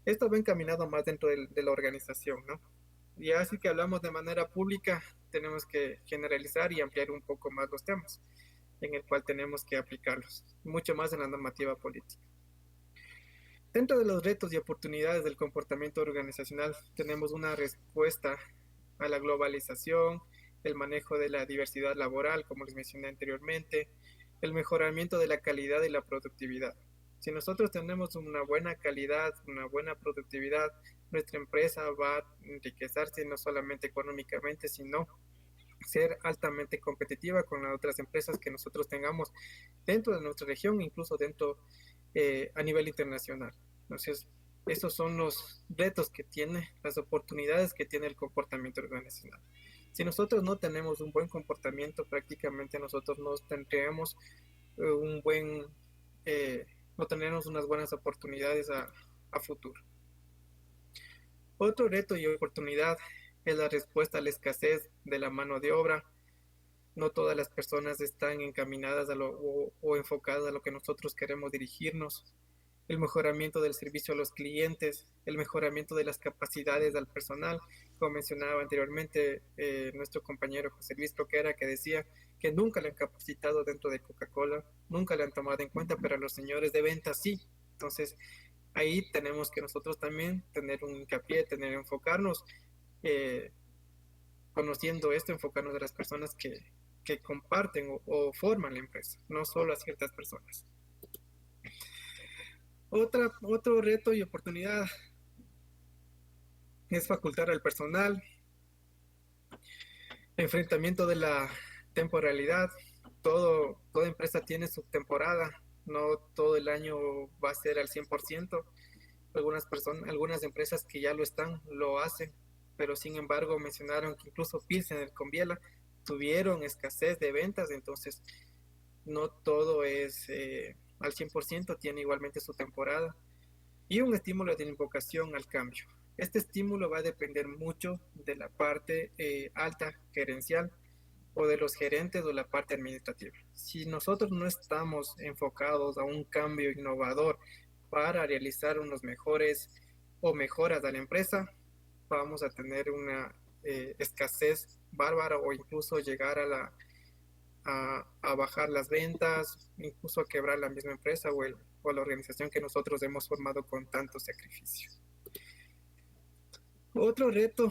B: Esto va encaminado más dentro de la organización, ¿no? Y así que hablamos de manera pública, tenemos que generalizar y ampliar un poco más los temas, en el cual tenemos que aplicarlos, mucho más en la normativa política. Dentro de los retos y oportunidades del comportamiento organizacional, tenemos una respuesta a la globalización, el manejo de la diversidad laboral, como les mencioné anteriormente, el mejoramiento de la calidad y la productividad. Si nosotros tenemos una buena calidad, una buena productividad, nuestra empresa va a enriquecerse no solamente económicamente, sino ser altamente competitiva con las otras empresas que nosotros tengamos dentro de nuestra región, incluso dentro a nivel internacional. Entonces, esos son los retos que tiene, las oportunidades que tiene el comportamiento organizacional. Si nosotros no tenemos un buen comportamiento, prácticamente nosotros no tendríamos no tendremos unas buenas oportunidades a futuro. Otro reto y oportunidad es la respuesta a la escasez de la mano de obra. No todas las personas están encaminadas o enfocadas a lo que nosotros queremos dirigirnos. El mejoramiento del servicio a los clientes, el mejoramiento de las capacidades del personal, como mencionaba anteriormente nuestro compañero José Luis Troquera, que decía que nunca le han capacitado dentro de Coca-Cola, nunca le han tomado en cuenta, pero a los señores de venta sí. Entonces, ahí tenemos que nosotros también tener un hincapié, enfocarnos, conociendo esto, enfocarnos a las personas que comparten o forman la empresa, no solo a ciertas personas. Otro reto y oportunidad es facultar al personal, enfrentamiento de la temporalidad. Toda empresa tiene su temporada, no todo el año va a ser al 100%. Algunas empresas que ya lo hacen, pero sin embargo mencionaron que incluso Pilsen con Biela tuvieron escasez de ventas, entonces no todo es al 100%, tiene igualmente su temporada. Y un estímulo de invocación al cambio. Este estímulo va a depender mucho de la parte alta gerencial o de los gerentes o la parte administrativa. Si nosotros no estamos enfocados a un cambio innovador para realizar unos mejores o mejoras a la empresa, vamos a tener una escasez bárbara o incluso llegar a bajar las ventas, incluso a quebrar la misma empresa o la organización que nosotros hemos formado con tanto sacrificio. Otro reto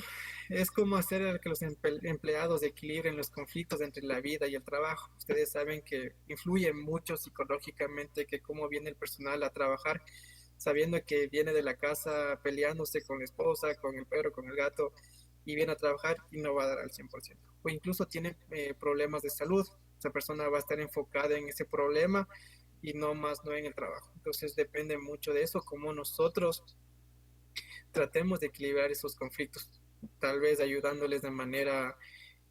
B: es cómo hacer que los empleados equilibren los conflictos entre la vida y el trabajo. Ustedes saben que influye mucho psicológicamente que cómo viene el personal a trabajar, sabiendo que viene de la casa peleándose con la esposa, con el perro, con el gato, y viene a trabajar y no va a dar al 100%. O incluso tiene problemas de salud. Esa persona va a estar enfocada en ese problema y no en el trabajo. Entonces depende mucho de eso, cómo nosotros tratemos de equilibrar esos conflictos, tal vez ayudándoles de manera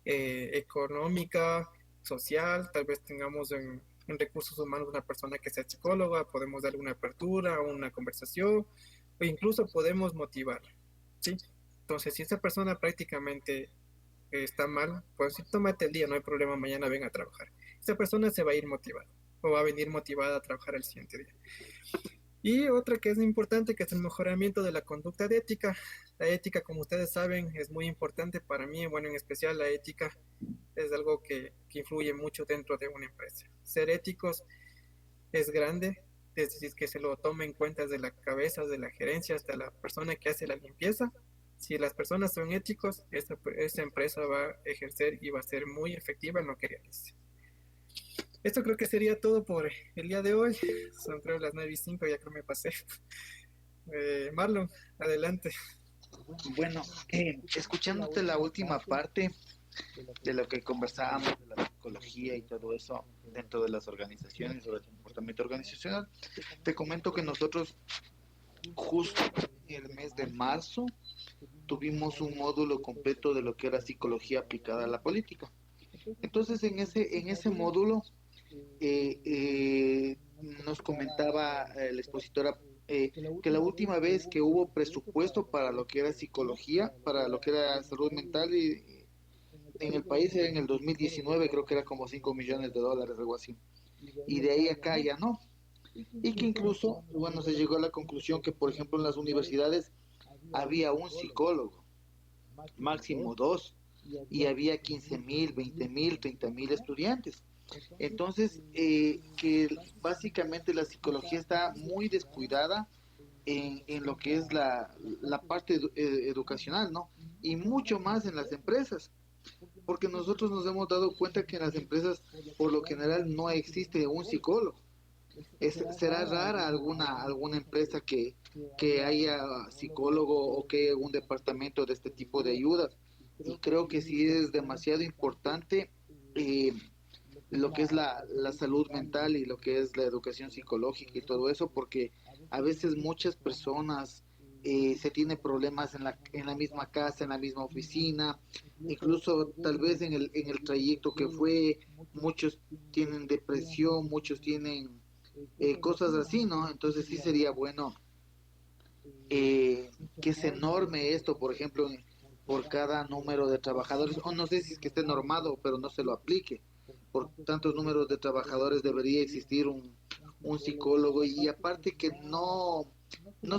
B: económica, social, tal vez tengamos en recursos humanos una persona que sea psicóloga, podemos darle una apertura, una conversación, o incluso podemos motivar, ¿sí? Entonces, si esa persona prácticamente está mal, pues decir, tómate el día, no hay problema, mañana ven a trabajar. Esa persona se va a ir motivada, o va a venir motivada a trabajar el siguiente día. Y otra que es importante, que es el mejoramiento de la conducta de ética. La ética, como ustedes saben, es muy importante para mí. Bueno, en especial la ética es algo que influye mucho dentro de una empresa. Ser éticos es grande, es decir, que se lo tome en cuenta desde la cabeza, de la gerencia, hasta la persona que hace la limpieza. Si las personas son éticos, esa empresa va a ejercer y va a ser muy efectiva en lo que realice. Esto creo que sería todo por el día de hoy. Son creo las 9:05, ya creo me pasé. Marlon, adelante.
A: Bueno, escuchándote la última parte de lo que conversábamos de la psicología y todo eso dentro de las organizaciones, sobre el comportamiento organizacional, te comento que nosotros justo en el mes de marzo tuvimos un módulo completo de lo que era psicología aplicada a la política. Entonces en ese módulo nos comentaba la expositora que la última vez que hubo presupuesto para lo que era psicología, para lo que era salud mental en el país era en el 2019, creo que era como $5 millones, algo así. Y de ahí acá ya no. Y que incluso, bueno, se llegó a la conclusión que, por ejemplo, en las universidades había un psicólogo, máximo 2, y había 15,000, 20,000, 30,000 estudiantes. Entonces, que básicamente la psicología está muy descuidada en lo que es la parte educacional, ¿no? Y mucho más en las empresas. porque nosotros nos hemos dado cuenta que en las empresas por lo general no existe un psicólogo. Será rara alguna empresa que haya psicólogo o que haya un departamento de este tipo de ayudas. Y creo que sí es demasiado importante lo que es la salud mental y lo que es la educación psicológica y todo eso, porque a veces muchas personas se tienen problemas en la misma casa, en la misma oficina, incluso tal vez en el trayecto que fue, muchos tienen depresión, muchos tienen cosas así, ¿no? Entonces sí sería bueno que se norme esto, por ejemplo, por cada número de trabajadores, o no sé si es que esté normado, pero no se lo aplique. Por tantos números de trabajadores debería existir un psicólogo, y aparte que no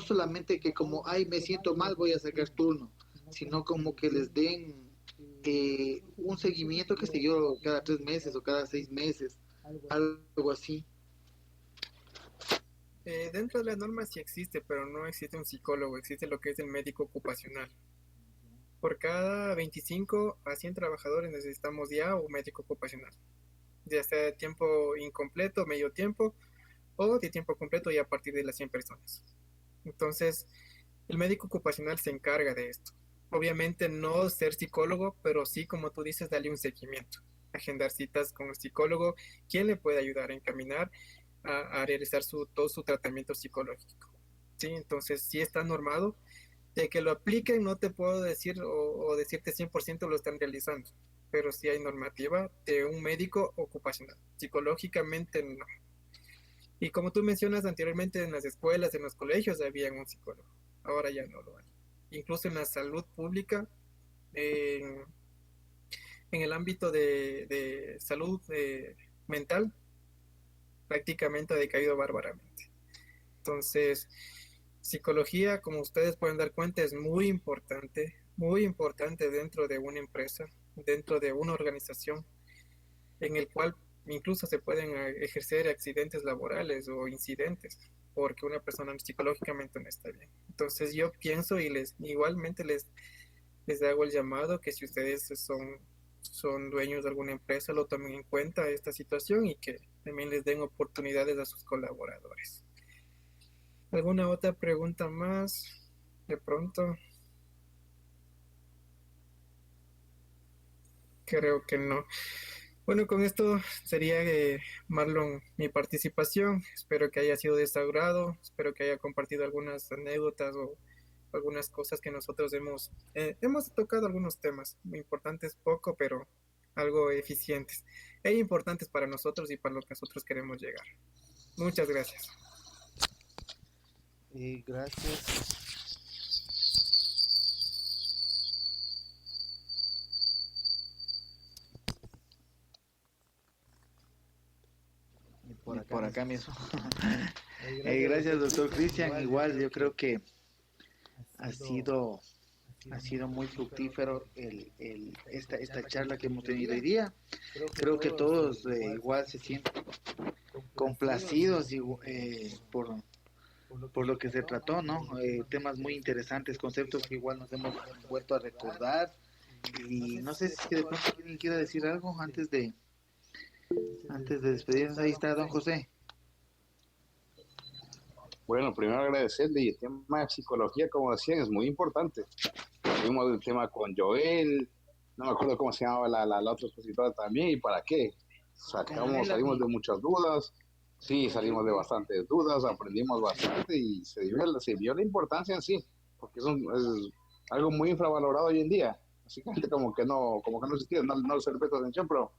A: solamente que como, ay, me siento mal, voy a sacar turno, sino como que les den un seguimiento, que sé yo, cada 3 meses o cada 6 meses, algo así.
B: Dentro de la norma sí existe, pero no existe un psicólogo, existe lo que es el médico ocupacional. Por cada 25 a 100 trabajadores necesitamos ya un médico ocupacional, ya sea de tiempo incompleto, medio tiempo o de tiempo completo, y a partir de las 100 personas. Entonces, el médico ocupacional se encarga de esto. Obviamente no ser psicólogo, pero sí, como tú dices, darle un seguimiento, agendar citas con el psicólogo, quien le puede ayudar a encaminar a realizar todo su tratamiento psicológico. ¿Sí? Entonces, sí está normado. De que lo apliquen, no te puedo decir o decirte 100% lo están realizando, pero sí hay normativa de un médico ocupacional. Psicológicamente no. Y como tú mencionas anteriormente, en las escuelas, en los colegios había un psicólogo, ahora ya no lo hay. Incluso en la salud pública, en el ámbito de salud mental, prácticamente ha decaído bárbaramente. Entonces, psicología, como ustedes pueden dar cuenta, es muy importante dentro de una empresa, dentro de una organización, en el cual incluso se pueden ejercer accidentes laborales o incidentes, porque una persona psicológicamente no está bien. Entonces yo pienso, y igualmente les hago el llamado, que si ustedes son dueños de alguna empresa, lo tomen en cuenta esta situación, y que también les den oportunidades a sus colaboradores. ¿Alguna otra pregunta más? De pronto. Creo que no. Bueno, con esto sería, Marlon, mi participación. Espero que haya sido de su agrado. Espero que haya compartido algunas anécdotas o algunas cosas que nosotros hemos tocado, algunos temas muy importantes, poco, pero algo eficientes e importantes para nosotros y para lo que nosotros queremos llegar. Muchas gracias.
A: Gracias. Por acá mismo. Gracias, doctor Cristian. Igual, yo creo que ha sido muy fructífero esta charla que hemos tenido hoy día. Creo que todos igual se sienten complacidos por lo que se trató, ¿no? Temas muy interesantes, conceptos que igual nos hemos vuelto a recordar. Y no sé si es que de pronto alguien quiera decir algo antes de despedirnos. Ahí está don José.
G: Bueno, primero agradecerle, y el tema de psicología, como decían, es muy importante. Tuvimos el tema con Joel, no me acuerdo cómo se llamaba la otra expositora también, y para qué. Salimos de muchas dudas, sí, salimos de bastantes dudas, aprendimos bastante, y se vio la importancia en sí, porque es algo muy infravalorado hoy en día. Así que como que no existía, no se le presta atención, pero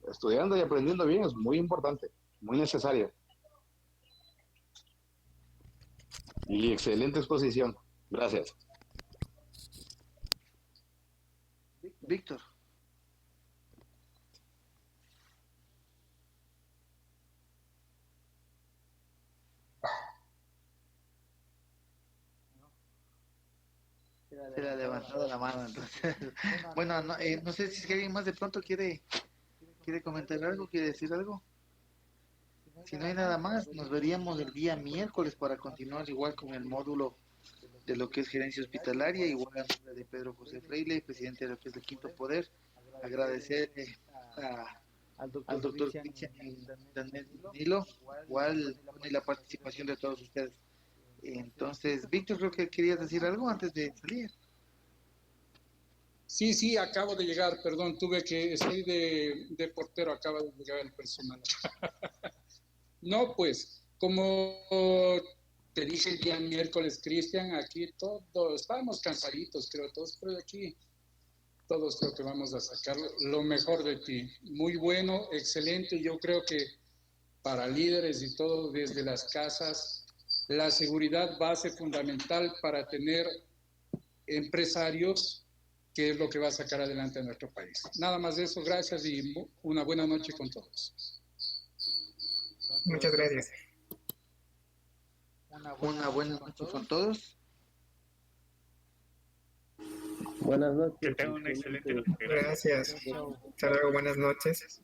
G: estudiando y aprendiendo bien es muy importante, muy necesario. Y excelente exposición. Gracias.
A: Víctor. Se le ha levantado la mano, entonces. Bueno, no sé si es que alguien más de pronto quiere comentar algo, quiere decir algo. Si no hay nada más, nos veríamos el día miércoles para continuar igual con el módulo de lo que es gerencia hospitalaria, igual a nombre de Pedro José Freile, presidente de lo que es el Quinto Poder. agradecer al doctor Cristian y Danilo, igual y la participación de todos ustedes. Entonces, Víctor, creo que querías decir algo antes de salir.
C: Sí, acabo de llegar, perdón, estoy de portero, acaba de llegar el personal. No, pues, como te dije el día miércoles, Cristian, aquí todos, estábamos cansaditos, creo, todos, pero aquí todos creo que vamos a sacar lo mejor de ti. Muy bueno, excelente, yo creo que para líderes y todo desde las casas, la seguridad base fundamental para tener empresarios, que es lo que va a sacar adelante a nuestro país. Nada más de eso, gracias y una buena noche con todos.
B: Muchas gracias.
A: Una buena noche con todos.
H: Buenas noches.
F: Que tengan una excelente noche.
B: Gracias. Hasta luego, buenas noches.